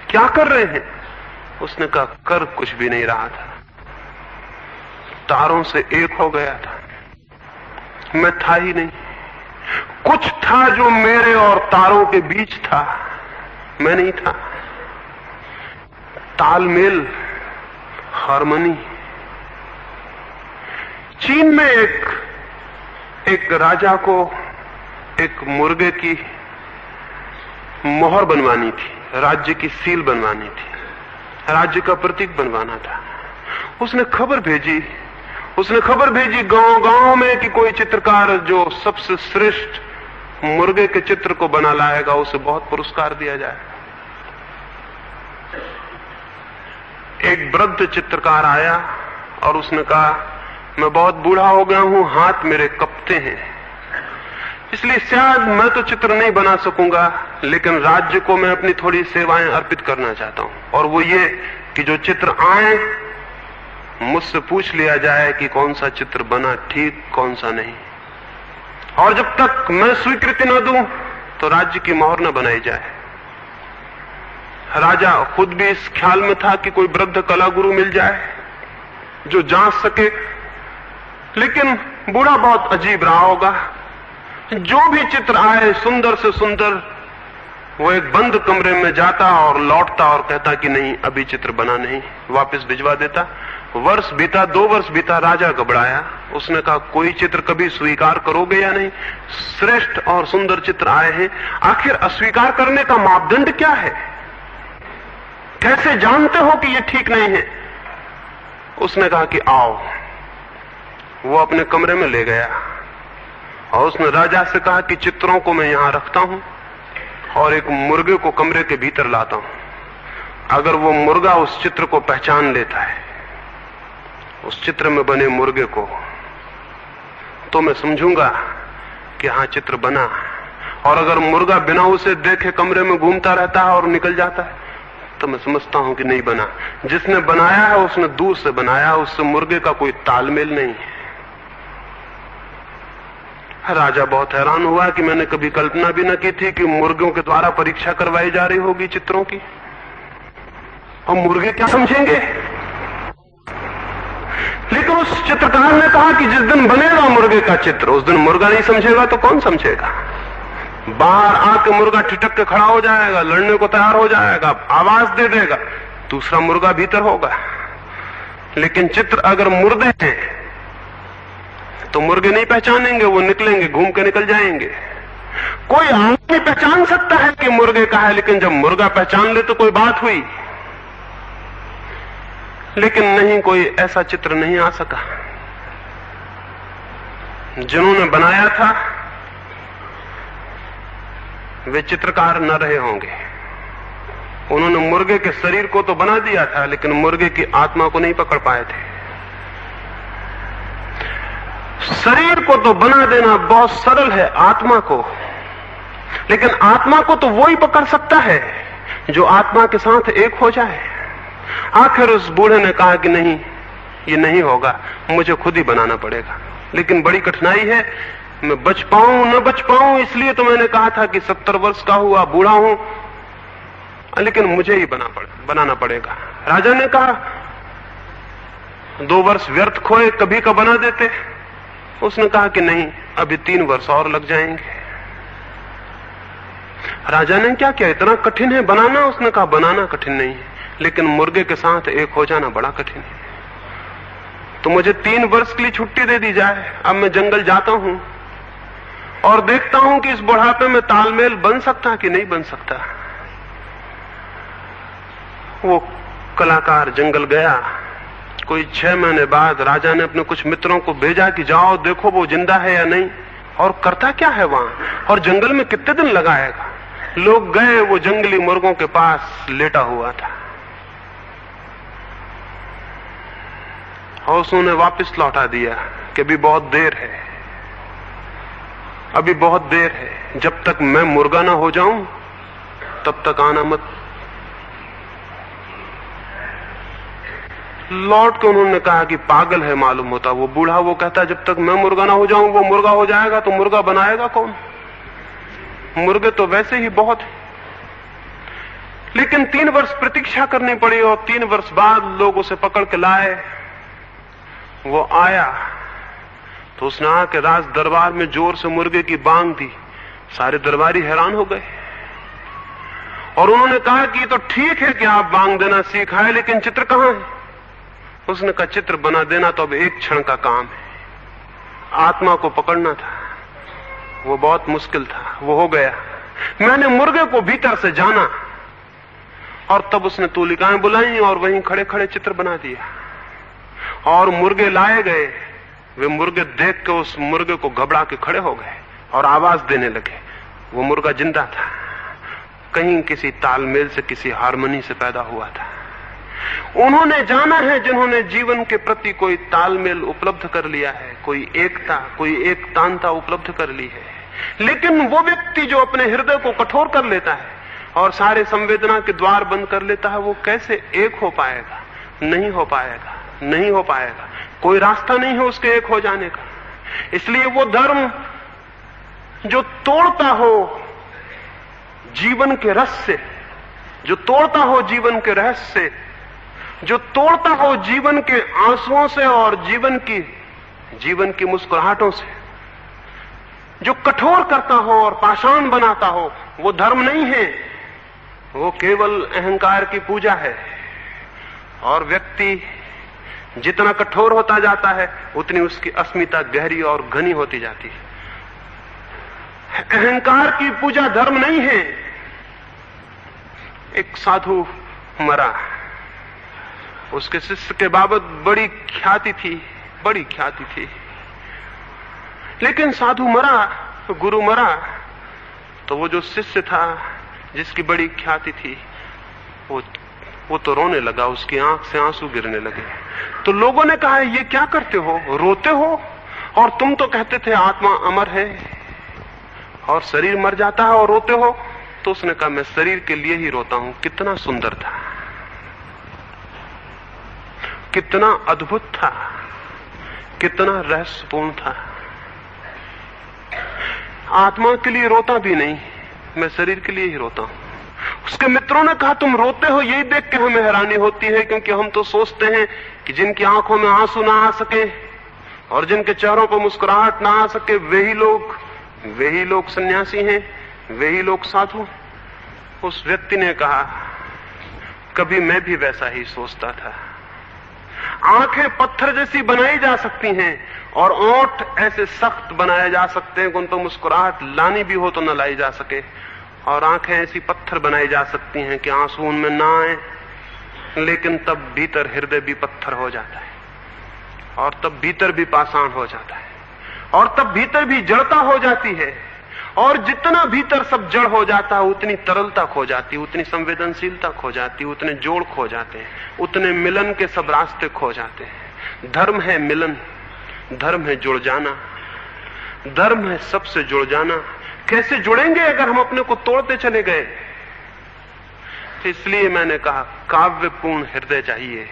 क्या कर रहे हैं? उसने कहा, कर कुछ भी नहीं रहा था, तारों से एक हो गया था, मैं था ही नहीं। कुछ था जो मेरे और तारों के बीच था, मैं नहीं था। तालमेल, हार्मनी। चीन में एक राजा को एक मुर्गे की मोहर बनवानी थी, राज्य की सील बनवानी थी, राज्य का प्रतीक बनवाना था। उसने खबर भेजी गांव में कि कोई चित्रकार जो सबसे श्रेष्ठ मुर्गे के चित्र को बना लाएगा, उसे बहुत पुरस्कार दिया जाएगा। एक वृद्ध चित्रकार आया और उसने कहा, मैं बहुत बूढ़ा हो गया हूं, हाथ मेरे कपते हैं, इसलिए शायद मैं तो चित्र नहीं बना सकूंगा, लेकिन राज्य को मैं अपनी थोड़ी सेवाएं अर्पित करना चाहता हूं। और वो ये कि जो चित्र आए मुझसे पूछ लिया जाए कि कौन सा चित्र बना ठीक, कौन सा नहीं, और जब तक मैं स्वीकृति न दूं तो राज्य की मोहर न बनाई जाए। राजा खुद भी इस ख्याल में था कि कोई वृद्ध कला गुरु मिल जाए जो जांच सके, लेकिन बूढ़ा बहुत अजीब रहा होगा। जो भी चित्र आए सुंदर से सुंदर, वो एक बंद कमरे में जाता और लौटता और कहता कि नहीं, अभी चित्र बना नहीं, वापस भिजवा देता। वर्ष बीता, 2 वर्ष बीता, राजा घबराया। उसने कहा, कोई चित्र कभी स्वीकार करोगे या नहीं? श्रेष्ठ और सुंदर चित्र आए हैं, आखिर अस्वीकार करने का मापदंड क्या है? कैसे जानते हो कि ये ठीक नहीं है? उसने कहा कि आओ। वो अपने कमरे में ले गया और उसने राजा से कहा कि चित्रों को मैं यहां रखता हूं और एक मुर्गे को कमरे के भीतर लाता हूं। अगर वो मुर्गा उस चित्र को पहचान लेता है, उस चित्र में बने मुर्गे को, तो मैं समझूंगा कि हाँ चित्र बना। और अगर मुर्गा बिना उसे देखे कमरे में घूमता रहता है और निकल जाता है, तो मैं समझता हूं कि नहीं बना। जिसने बनाया है उसने दूर से बनाया, उससे मुर्गे का कोई तालमेल नहीं है। राजा बहुत हैरान हुआ कि मैंने कभी कल्पना भी न की थी कि मुर्गियों के द्वारा परीक्षा करवाई जा रही होगी चित्रों की, और मुर्गे क्या समझेंगे। लेकिन उस चित्रकार ने कहा कि जिस दिन बनेगा मुर्गे का चित्र, उस दिन मुर्गा नहीं समझेगा तो कौन समझेगा? बाहर आके मुर्गा ठिठक के खड़ा हो जाएगा, लड़ने को तैयार हो जाएगा, आवाज दे देगा, दूसरा मुर्गा भीतर होगा। लेकिन चित्र अगर मुर्दे हैं तो मुर्गे नहीं पहचानेंगे, वो निकलेंगे, घूम के निकल जाएंगे। कोई आदमी पहचान सकता है कि मुर्गे का है, लेकिन जब मुर्गा पहचान ले तो कोई बात हुई। लेकिन नहीं, कोई ऐसा चित्र नहीं आ सका। जिन्होंने बनाया था वे चित्रकार न रहे होंगे, उन्होंने मुर्गे के शरीर को तो बना दिया था, लेकिन मुर्गे की आत्मा को नहीं पकड़ पाए थे। शरीर को तो बना देना बहुत सरल है, आत्मा को, लेकिन आत्मा को तो वो ही पकड़ सकता है जो आत्मा के साथ एक हो जाए। आखिर उस बूढ़े ने कहा कि नहीं, ये नहीं होगा, मुझे खुद ही बनाना पड़ेगा। लेकिन बड़ी कठिनाई है, मैं बच पाऊं न बच पाऊं, इसलिए तो मैंने कहा था कि 70 वर्ष का हुआ बूढ़ा हूं, लेकिन मुझे ही बनाना पड़ेगा। राजा ने कहा 2 वर्ष व्यर्थ खोए, कभी का बना देते। उसने कहा कि नहीं, अभी 3 वर्ष और लग जाएंगे। राजा ने क्या किया, इतना कठिन है बनाना? उसने कहा बनाना कठिन नहीं है, लेकिन मुर्गे के साथ एक हो जाना बड़ा कठिन है। तो मुझे 3 वर्ष के लिए छुट्टी दे दी जाए। अब मैं जंगल जाता हूं और देखता हूं कि इस बुढ़ापे में तालमेल बन सकता कि नहीं बन सकता। वो कलाकार जंगल गया। कोई 6 महीने बाद राजा ने अपने कुछ मित्रों को भेजा कि जाओ देखो वो जिंदा है या नहीं, और करता क्या है वहां, और जंगल में कितने दिन लगाएगा। लोग गए, वो जंगली मुर्गों के पास लेटा हुआ था और उसने वापस लौटा दिया कि अभी बहुत देर है, अभी बहुत देर है, जब तक मैं मुर्गा ना हो जाऊं तब तक आना मत। लौट के उन्होंने कहा कि पागल है मालूम होता वो बूढ़ा। वो कहता जब तक मैं मुर्गा ना हो जाऊं वो मुर्गा हो जाएगा, तो मुर्गा बनाएगा कौन? मुर्गे तो वैसे ही बहुत है। लेकिन 3 वर्ष प्रतीक्षा करनी पड़ी और 3 वर्ष बाद लोग उसे पकड़ के लाए। वो आया तो उसने आके राज दरबार में जोर से मुर्गे की बांग दी। सारे दरबारी हैरान हो गए और उन्होंने कहा कि तो ठीक है कि आप बांग देना सीखा है, लेकिन चित्र कहां है? उसने कहा चित्र बना देना तो अब एक क्षण का काम है, आत्मा को पकड़ना था, वो बहुत मुश्किल था। वो हो गया। मैंने मुर्गे को भीतर से जाना और तब उसने तूलिकाएं बुलाई और वहीं खड़े खड़े चित्र बना दिया और मुर्गे लाए गए। वे मुर्गे देख के उस मुर्गे को घबरा के खड़े हो गए और आवाज देने लगे। वो मुर्गा जिंदा था, कहीं किसी तालमेल से, किसी हारमोनी से पैदा हुआ था। उन्होंने जाना है जिन्होंने जीवन के प्रति कोई तालमेल उपलब्ध कर लिया है, कोई एकता, कोई एकतांता उपलब्ध कर ली है। लेकिन वो व्यक्ति जो अपने हृदय को कठोर कर लेता है और सारे संवेदना के द्वार बंद कर लेता है, वो कैसे एक हो पाएगा? नहीं हो पाएगा, नहीं हो पाएगा। कोई रास्ता नहीं है उसके एक हो जाने का। इसलिए वो धर्म जो तोड़ता हो जीवन के रस से, जो तोड़ता हो जीवन के रहस्य से, जो तोड़ता हो जीवन के आंसुओं से और जीवन की मुस्कुराहटों से, जो कठोर करता हो और पाषाण बनाता हो, वो धर्म नहीं है, वो केवल अहंकार की पूजा है। और व्यक्ति जितना कठोर होता जाता है उतनी उसकी अस्मिता गहरी और घनी होती जाती है। अहंकार की पूजा धर्म नहीं है। एक साधु मरा, उसके शिष्य के बाबत बड़ी ख्याति थी, बड़ी ख्याति थी। लेकिन साधु मरा, गुरु मरा, तो वो जो शिष्य था जिसकी बड़ी ख्याति थी वो तो रोने लगा, उसकी आंख से आंसू गिरने लगे। तो लोगों ने कहा ये क्या करते हो, रोते हो? और तुम तो कहते थे आत्मा अमर है और शरीर मर जाता है और रोते हो। तो उसने कहा मैं शरीर के लिए ही रोता हूं। कितना सुंदर था, कितना अद्भुत था, कितना रहस्यपूर्ण था। आत्मा के लिए रोता भी नहीं, मैं शरीर के लिए ही रोता हूं। उसके मित्रों ने कहा तुम रोते हो, यही देख के हमें हैरानी होती है, क्योंकि हम तो सोचते हैं कि जिनकी आंखों में आंसू ना आ सके और जिनके चेहरों पर मुस्कुराहट ना आ सके वही लोग सन्यासी हैं, वही लोग साधु। उस व्यक्ति ने कहा कभी मैं भी वैसा ही सोचता था। आंखें पत्थर जैसी बनाई जा सकती हैं और ओंठ ऐसे सख्त बनाए जा सकते हैं कि उन पर मुस्कुराहट लानी भी हो तो न लाई जा सके, और आंखें ऐसी पत्थर बनाई जा सकती हैं कि आंसू उनमें ना आए, लेकिन तब भीतर हृदय भी पत्थर हो जाता है और तब भीतर भी पाषाण हो जाता है और तब भीतर भी जड़ता हो जाती है और जितना भीतर सब जड़ हो जाता है, उतनी तरलता खो जाती, उतनी संवेदनशीलता खो जाती, उतने जोड़ खो जाते हैं, उतने मिलन के सब रास्ते खो जाते हैं। धर्म है मिलन, धर्म है जुड़ जाना, धर्म है सबसे जुड़ जाना। कैसे जुड़ेंगे अगर हम अपने को तोड़ते चले गए? तो इसलिए मैंने कहा काव्यपूर्ण हृदय चाहिए,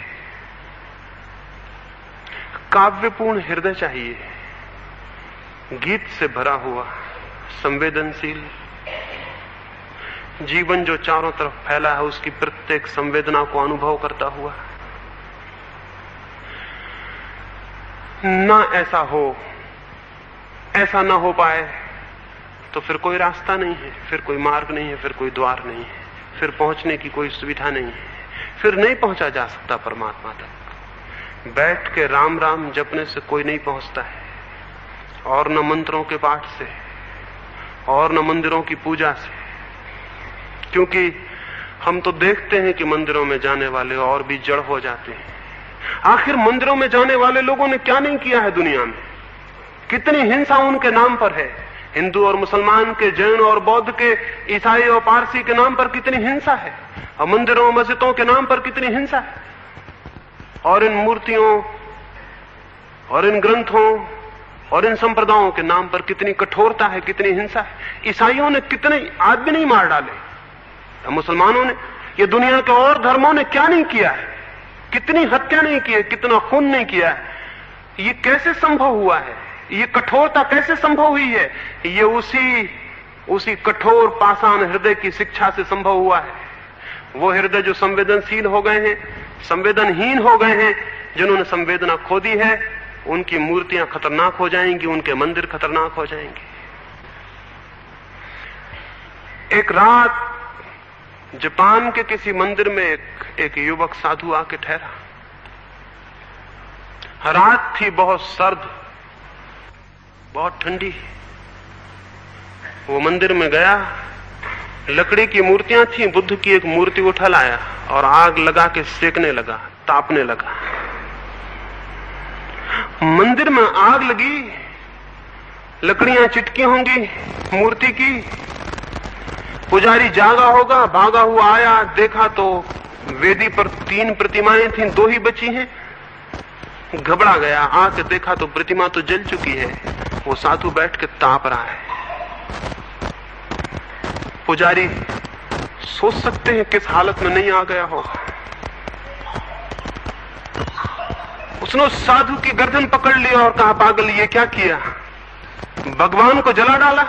काव्यपूर्ण हृदय चाहिए, गीत से भरा हुआ, संवेदनशील जीवन जो चारों तरफ फैला है, उसकी प्रत्येक संवेदना को अनुभव करता हुआ। ना ऐसा हो, ऐसा ना हो पाए तो फिर कोई रास्ता नहीं है, फिर कोई मार्ग नहीं है, फिर कोई द्वार नहीं है, फिर पहुंचने की कोई सुविधा नहीं है, फिर नहीं पहुंचा जा सकता परमात्मा तक। बैठ के राम राम जपने से कोई नहीं पहुंचता है, और न मंत्रों के पाठ से, और न मंदिरों की पूजा से, क्योंकि हम तो देखते हैं कि मंदिरों में जाने वाले और भी जड़ हो जाते हैं। आखिर मंदिरों में जाने वाले लोगों ने क्या नहीं किया है दुनिया में? कितनी हिंसा उनके नाम पर है। हिंदू और मुसलमान के, जैन और बौद्ध के, ईसाई और पारसी के नाम पर कितनी हिंसा है, और मंदिरों और मस्जिदों के नाम पर कितनी हिंसा है, और इन मूर्तियों और इन ग्रंथों और इन संप्रदायों के नाम पर कितनी कठोरता है, कितनी हिंसा है। ईसाइयों ने कितने आदमी नहीं मार डाले, मुसलमानों ने, ये दुनिया के और धर्मों ने क्या नहीं किया है, कितनी हत्या नहीं की है, कितना खून नहीं किया है। ये कैसे संभव हुआ है? ये कठोरता कैसे संभव हुई है? ये उसी कठोर पाषाण हृदय की शिक्षा से संभव हुआ है। वो हृदय जो संवेदनशील हो गए हैं, संवेदनहीन हो गए हैं, जिन्होंने संवेदना खो दी है, उनकी मूर्तियां खतरनाक हो जाएंगी, उनके मंदिर खतरनाक हो जाएंगे। एक रात जापान के किसी मंदिर में एक युवक साधु आके ठहरा। रात थी बहुत सर्द, बहुत ठंडी। वो मंदिर में गया, लकड़ी की मूर्तियां थी, बुद्ध की एक मूर्ति उठा लाया और आग लगा के सेकने लगा, तापने लगा। मंदिर में आग लगी, लकड़ियां चिटकी होंगी मूर्ति की। पुजारी जागा होगा, भागा हुआ आया, देखा तो वेदी पर 3 प्रतिमाएं थीं, 2 ही बची हैं। घबरा गया, आके देखा तो प्रतिमा तो जल चुकी है। वो साधु बैठ के ताप रहा है। पुजारी सोच सकते हैं किस हालत में नहीं आ गया होगा। उसने उस साधु की गर्दन पकड़ ली और कहा, पागल ये क्या किया, भगवान को जला डाला?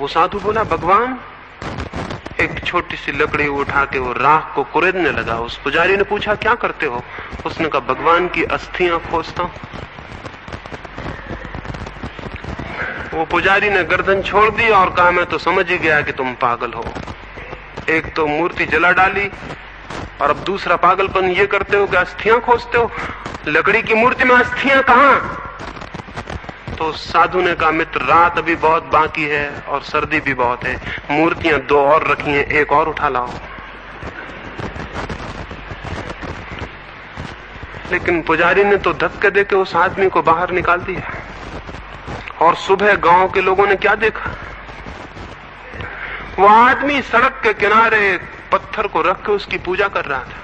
वो साधु बोला, भगवान? एक छोटी सी लकड़ी उठा के वो राख को कुरेदने लगा। उस पुजारी ने पूछा, क्या करते हो? उसने कहा, भगवान की अस्थियां खोजता हूं। वो पुजारी ने गर्दन छोड़ दी और कहा, मैं तो समझ ही गया कि तुम पागल हो। एक तो मूर्ति जला डाली और अब दूसरा पागलपन ये करते हो कि अस्थियां खोजते हो। लकड़ी की मूर्ति में अस्थियां कहां? तो साधु ने कहा, मित्र, रात अभी बहुत बाकी है और सर्दी भी बहुत है, मूर्तियां 2 और रखी हैं, एक और उठा लाओ। लेकिन पुजारी ने तो धक्के देके उस आदमी को बाहर निकाल दिया। और सुबह गांव के लोगों ने क्या देखा? वो आदमी सड़क के किनारे पत्थर को रख के उसकी पूजा कर रहा था।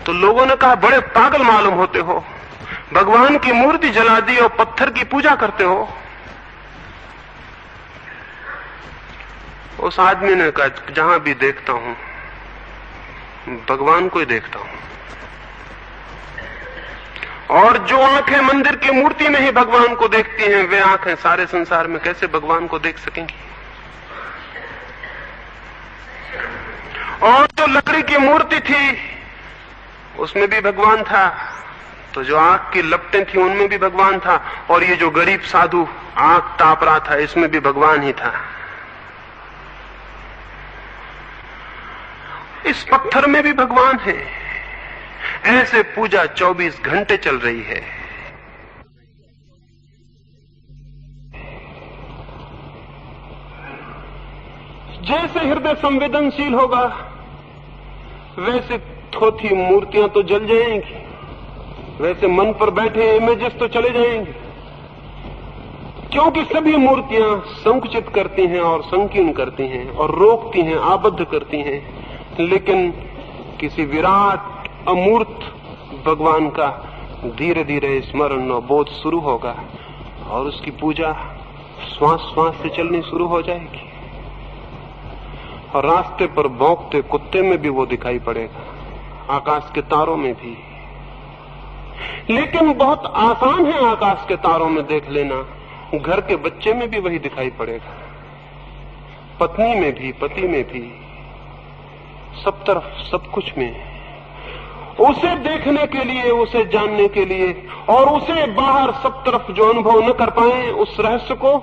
तो लोगों ने कहा, बड़े पागल मालूम होते हो, भगवान की मूर्ति जला दी और पत्थर की पूजा करते हो। उस आदमी ने कहा, जहां भी देखता हूं भगवान को ही देखता हूं, और जो आंखें मंदिर की मूर्ति में ही भगवान को देखती हैं, वे आंखें सारे संसार में कैसे भगवान को देख सकेंगी? और जो लकड़ी की मूर्ति थी उसमें भी भगवान था, तो जो आंख की लपटें थी उनमें भी भगवान था, और ये जो गरीब साधु आंख ताप रहा था इसमें भी भगवान ही था। इस पत्थर में भी भगवान है। ऐसे पूजा 24 घंटे चल रही है। जैसे हृदय संवेदनशील होगा वैसे थोथी मूर्तियां तो जल जाएंगी, वैसे मन पर बैठे इमेजेस तो चले जाएंगे। क्योंकि सभी मूर्तियां संकुचित करती हैं और संकीर्ण करती हैं और रोकती हैं, आबद्ध करती हैं, लेकिन किसी विराट अमूर्त भगवान का धीरे धीरे स्मरण और बोध शुरू होगा और उसकी पूजा श्वास श्वास से चलनी शुरू हो जाएगी और रास्ते पर भौंकते कुत्ते में भी वो दिखाई पड़ेगा, आकाश के तारों में भी। लेकिन बहुत आसान है आकाश के तारों में देख लेना, घर के बच्चे में भी वही दिखाई पड़ेगा, पत्नी में भी, पति में भी, सब तरफ, सब कुछ में। उसे देखने के लिए, उसे जानने के लिए और उसे बाहर सब तरफ जो अनुभव न कर पाए उस रहस्य को,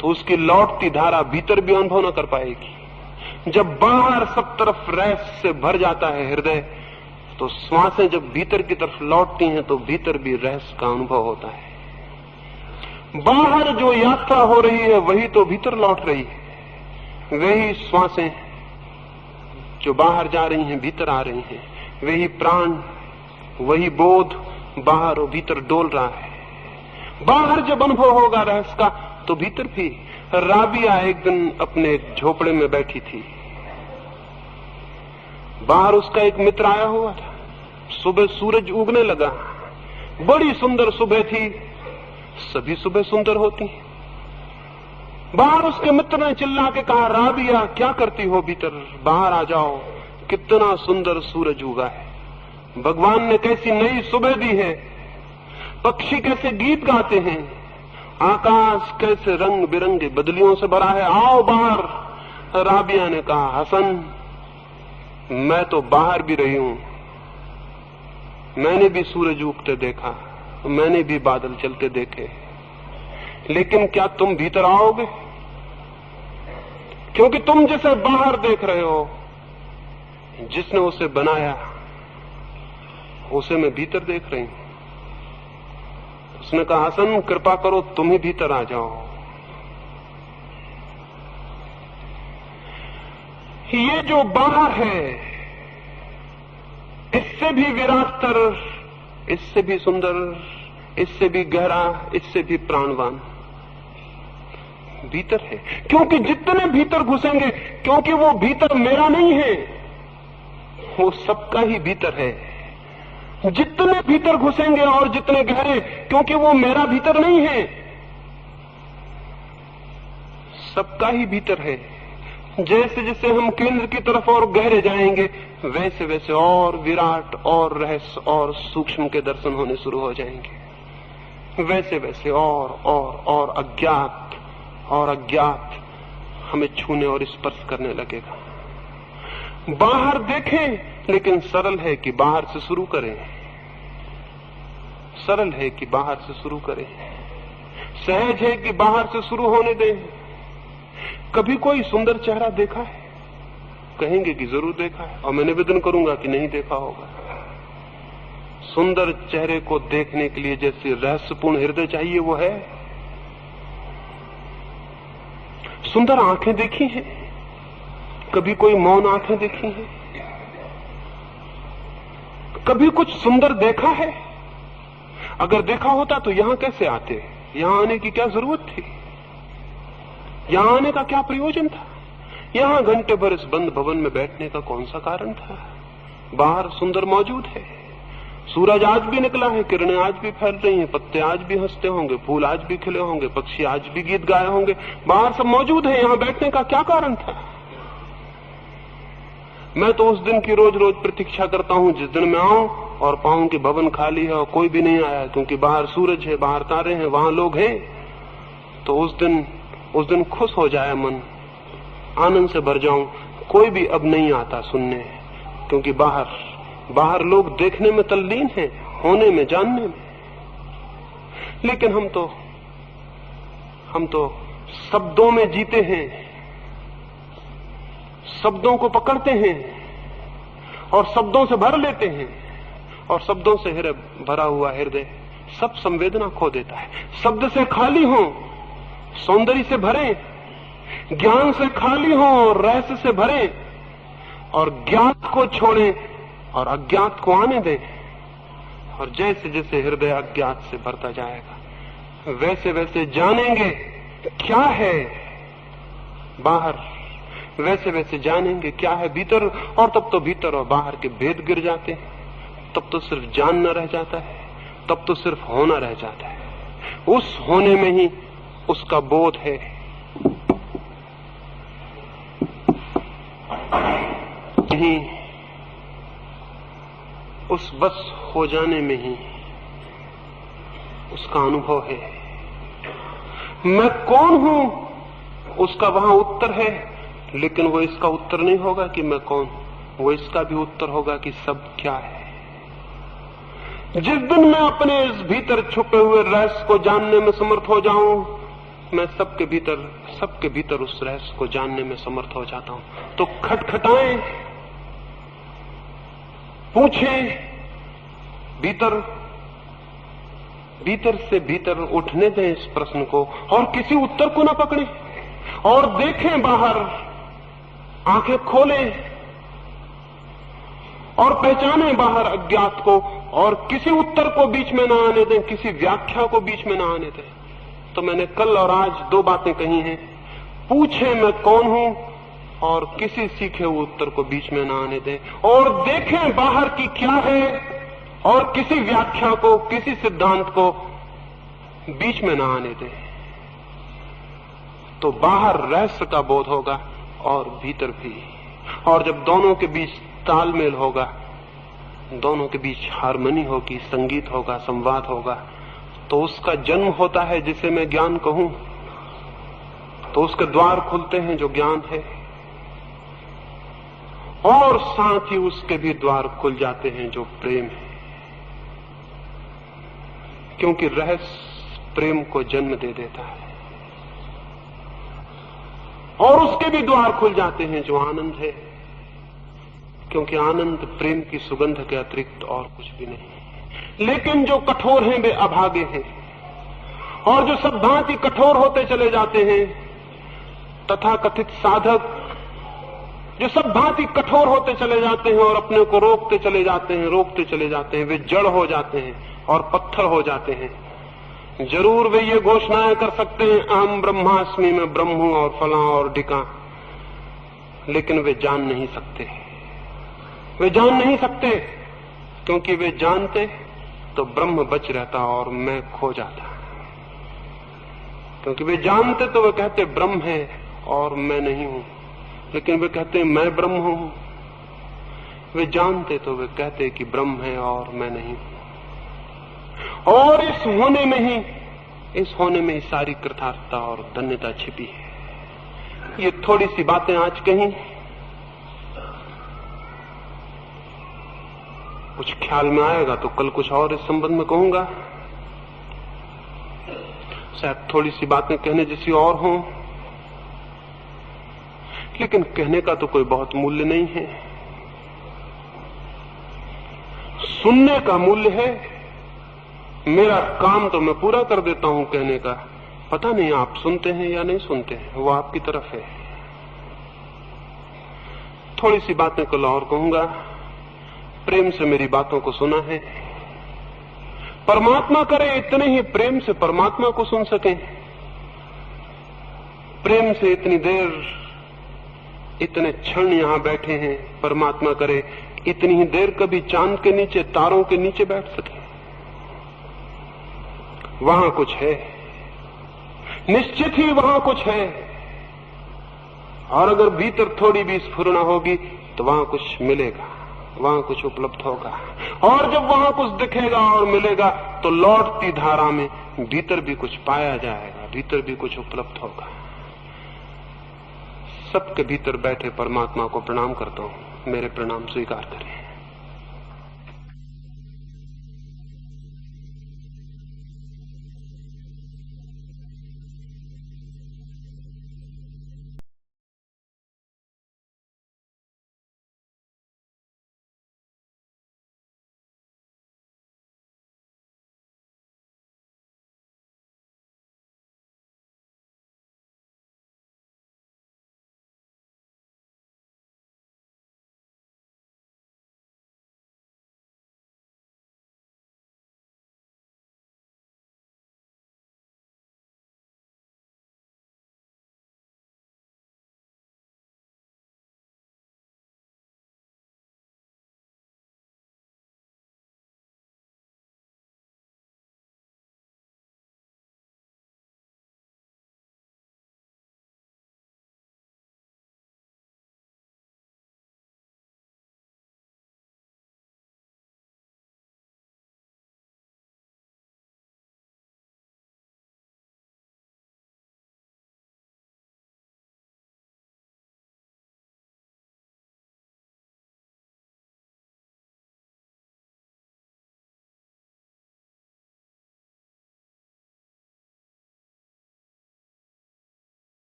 तो उसकी लौटती धारा भीतर भी अनुभव न कर पाएगी। जब बाहर सब तरफ रहस्य से भर जाता है हृदय, तो श्वासें जब भीतर की तरफ लौटती हैं तो भीतर भी रहस्य का अनुभव होता है। बाहर जो यात्रा हो रही है वही तो भीतर लौट रही है, वही श्वासें जो बाहर जा रही हैं भीतर आ रही हैं, वही प्राण, वही बोध बाहर और भीतर डोल रहा है। बाहर जब अनुभव होगा रहस्य का तो भीतर भी। राबिया एक दिन अपने झोपड़े में बैठी थी, बाहर उसका एक मित्र आया हुआ था। सुबह सूरज उगने लगा, बड़ी सुंदर सुबह थी, सभी सुबह सुंदर होती। बाहर उसके मित्र ने चिल्ला के कहा, राबिया क्या करती हो भीतर, बाहर आ जाओ, कितना सुंदर सूरज उगा है, भगवान ने कैसी नई सुबह दी है, पक्षी कैसे गीत गाते हैं, आकाश कैसे रंग बिरंगे बदलियों से भरा है, आओ बाहर। राबिया ने कहा, हसन मैं तो बाहर भी रही हूं, मैंने भी सूरज उगते देखा, मैंने भी बादल चलते देखे, लेकिन क्या तुम भीतर आओगे? क्योंकि तुम जिसे बाहर देख रहे हो, जिसने उसे बनाया उसे मैं भीतर देख रही हूं। उसने कहा, हसन कृपा करो तुम ही भीतर आ जाओ। ये जो बाहर है इससे भी विराटतर, इससे भी सुंदर, इससे भी गहरा, इससे भी प्राणवान भीतर है। क्योंकि जितने भीतर घुसेंगे, क्योंकि वो भीतर मेरा नहीं है, वो सबका ही भीतर है। जितने भीतर घुसेंगे और जितने गहरे, क्योंकि वो मेरा भीतर नहीं है, सबका ही भीतर है। जैसे जैसे हम केंद्र की तरफ और गहरे जाएंगे, वैसे वैसे और विराट और रहस्य और सूक्ष्म के दर्शन होने शुरू हो जाएंगे। वैसे वैसे और अज्ञात और अज्ञात हमें छूने और स्पर्श करने लगेगा। बाहर देखें, लेकिन सरल है कि बाहर से शुरू करें, सरल है कि बाहर से शुरू करें, सहज है कि बाहर से शुरू होने दें। कभी कोई सुंदर चेहरा देखा है? कहेंगे कि जरूर देखा है, और मैं निवेदन करूंगा कि नहीं देखा होगा। सुंदर चेहरे को देखने के लिए जैसे रहस्यपूर्ण हृदय चाहिए वो है। सुंदर आंखें देखी हैं? कभी कोई मौन आंखें देखी हैं? कभी कुछ सुंदर देखा है? अगर देखा होता तो यहां कैसे आते? यहां आने की क्या जरूरत थी? यहां आने का क्या प्रयोजन था? यहां घंटे भर इस बंद भवन में बैठने का कौन सा कारण था? बाहर सुंदर मौजूद है, सूरज आज भी निकला है, किरणें आज भी फैल रही हैं, पत्ते आज भी हंसते होंगे, फूल आज भी खिले होंगे, पक्षी आज भी गीत गाए होंगे, बाहर सब मौजूद है, यहां बैठने का क्या कारण था? मैं तो उस दिन की रोज रोज प्रतीक्षा करता हूं जिस दिन मैं आऊं और पाऊं कि भवन खाली है और कोई भी नहीं आया, क्योंकि बाहर सूरज है, बाहर तारे हैं, वहां लोग हैं। तो उस दिन खुश हो जाए मन, आनंद से भर जाऊं। कोई भी अब नहीं आता सुनने, क्योंकि बाहर लोग देखने में तल्लीन हैं, होने में, जानने में। लेकिन हम तो शब्दों में जीते हैं, शब्दों को पकड़ते हैं और शब्दों से भर लेते हैं, और शब्दों से भरा हुआ हृदय सब संवेदना खो देता है। शब्द से खाली हो, सौंदर्य से भरे, ज्ञान से खाली हो और रहस्य से भरे, और ज्ञात को छोड़ें और अज्ञात को आने दें। और जैसे जैसे हृदय अज्ञात से भरता जाएगा, वैसे वैसे जानेंगे क्या है बाहर, वैसे वैसे जानेंगे क्या है भीतर, और तब तो भीतर और बाहर के भेद गिर जाते हैं। तब तो सिर्फ जानना रह जाता है, तब तो सिर्फ होना रह जाता है। उस होने में ही उसका बोध है। नहीं, उस बस हो जाने में ही उसका अनुभव है। मैं कौन हूं उसका वहां उत्तर है, लेकिन वो इसका उत्तर नहीं होगा कि मैं कौन हूं, वो इसका भी उत्तर होगा कि सब क्या है। जिस दिन मैं अपने इस भीतर छुपे हुए रहस्य को जानने में समर्थ हो जाऊं, मैं सबके भीतर उस रहस्य को जानने में समर्थ हो जाता हूं। तो खटखटाएं, पूछें, भीतर से भीतर उठने दें इस प्रश्न को, और किसी उत्तर को न पकड़ें, और देखें बाहर, आंखें खोलें और पहचानें बाहर अज्ञात को, और किसी उत्तर को बीच में न आने दें, किसी व्याख्या को बीच में न आने दें। तो मैंने कल और आज 2 बातें कही हैं। पूछें मैं कौन हूं, और किसी सीखे हुए उत्तर को बीच में न आने दें, और देखें बाहर की क्या है, और किसी व्याख्या को, किसी सिद्धांत को बीच में न आने दें। तो बाहर रहस्य का बोध होगा और भीतर भी, और जब दोनों के बीच तालमेल होगा, दोनों के बीच हार्मनी होगी, संगीत होगा, संवाद होगा, तो उसका जन्म होता है जिसे मैं ज्ञान कहूं। तो उसके द्वार खुलते हैं जो ज्ञान है, और साथ ही उसके भी द्वार खुल जाते हैं जो प्रेम है, क्योंकि रहस्य प्रेम को जन्म दे देता है। और उसके भी द्वार खुल जाते हैं जो आनंद है, क्योंकि आनंद प्रेम की सुगंध के अतिरिक्त और कुछ भी नहीं। लेकिन जो कठोर हैं वे अभागे हैं, और जो सब भांति कठोर होते चले जाते हैं, तथाकथित साधक जो सब भांति कठोर होते चले जाते हैं और अपने को रोकते चले जाते हैं, वे जड़ हो जाते हैं और पत्थर हो जाते हैं। जरूर वे ये घोषणाएं कर सकते हैं, अहम ब्रह्मास्मि, मैं ब्रह्म हूं और फलां और ढिकां, लेकिन वे जान नहीं सकते। वे जान नहीं सकते, क्योंकि वे जानते तो ब्रह्म बच रहता और मैं खो जाता। क्योंकि वे जानते तो वे कहते ब्रह्म है और मैं नहीं हूं, लेकिन वे कहते मैं ब्रह्म हूं। वे जानते तो वे कहते कि ब्रह्म है और मैं नहीं हूं। और इस होने में ही सारी कृतार्थता और धन्यता छिपी है। ये थोड़ी सी बातें आज कहीं, कुछ ख्याल में आएगा तो कल कुछ और इस संबंध में कहूंगा। शायद थोड़ी सी बातें कहने जैसी और हों, लेकिन कहने का तो कोई बहुत मूल्य नहीं है। सुनने का मूल्य है। मेरा काम तो मैं पूरा कर देता हूं कहने का, पता नहीं आप सुनते हैं या नहीं सुनते हैं, वो आपकी तरफ है। थोड़ी सी बातें कल और कहूंगा। प्रेम से मेरी बातों को सुना है। परमात्मा करे इतने ही प्रेम से परमात्मा को सुन सकें। प्रेम से इतनी देर, इतने क्षण यहां बैठे हैं, परमात्मा करे इतनी ही देर कभी चांद के नीचे, तारों के नीचे बैठ सके। वहां कुछ है, निश्चित ही वहां कुछ है। और अगर भीतर थोड़ी भी स्फुरना होगी तो वहां कुछ मिलेगा, वहां कुछ उपलब्ध होगा। और जब वहां कुछ दिखेगा और मिलेगा तो लौटती धारा में भीतर भी कुछ पाया जाएगा, भीतर भी कुछ उपलब्ध होगा। सबके भीतर बैठे परमात्मा को प्रणाम करता हूं। मेरे प्रणाम स्वीकार करें।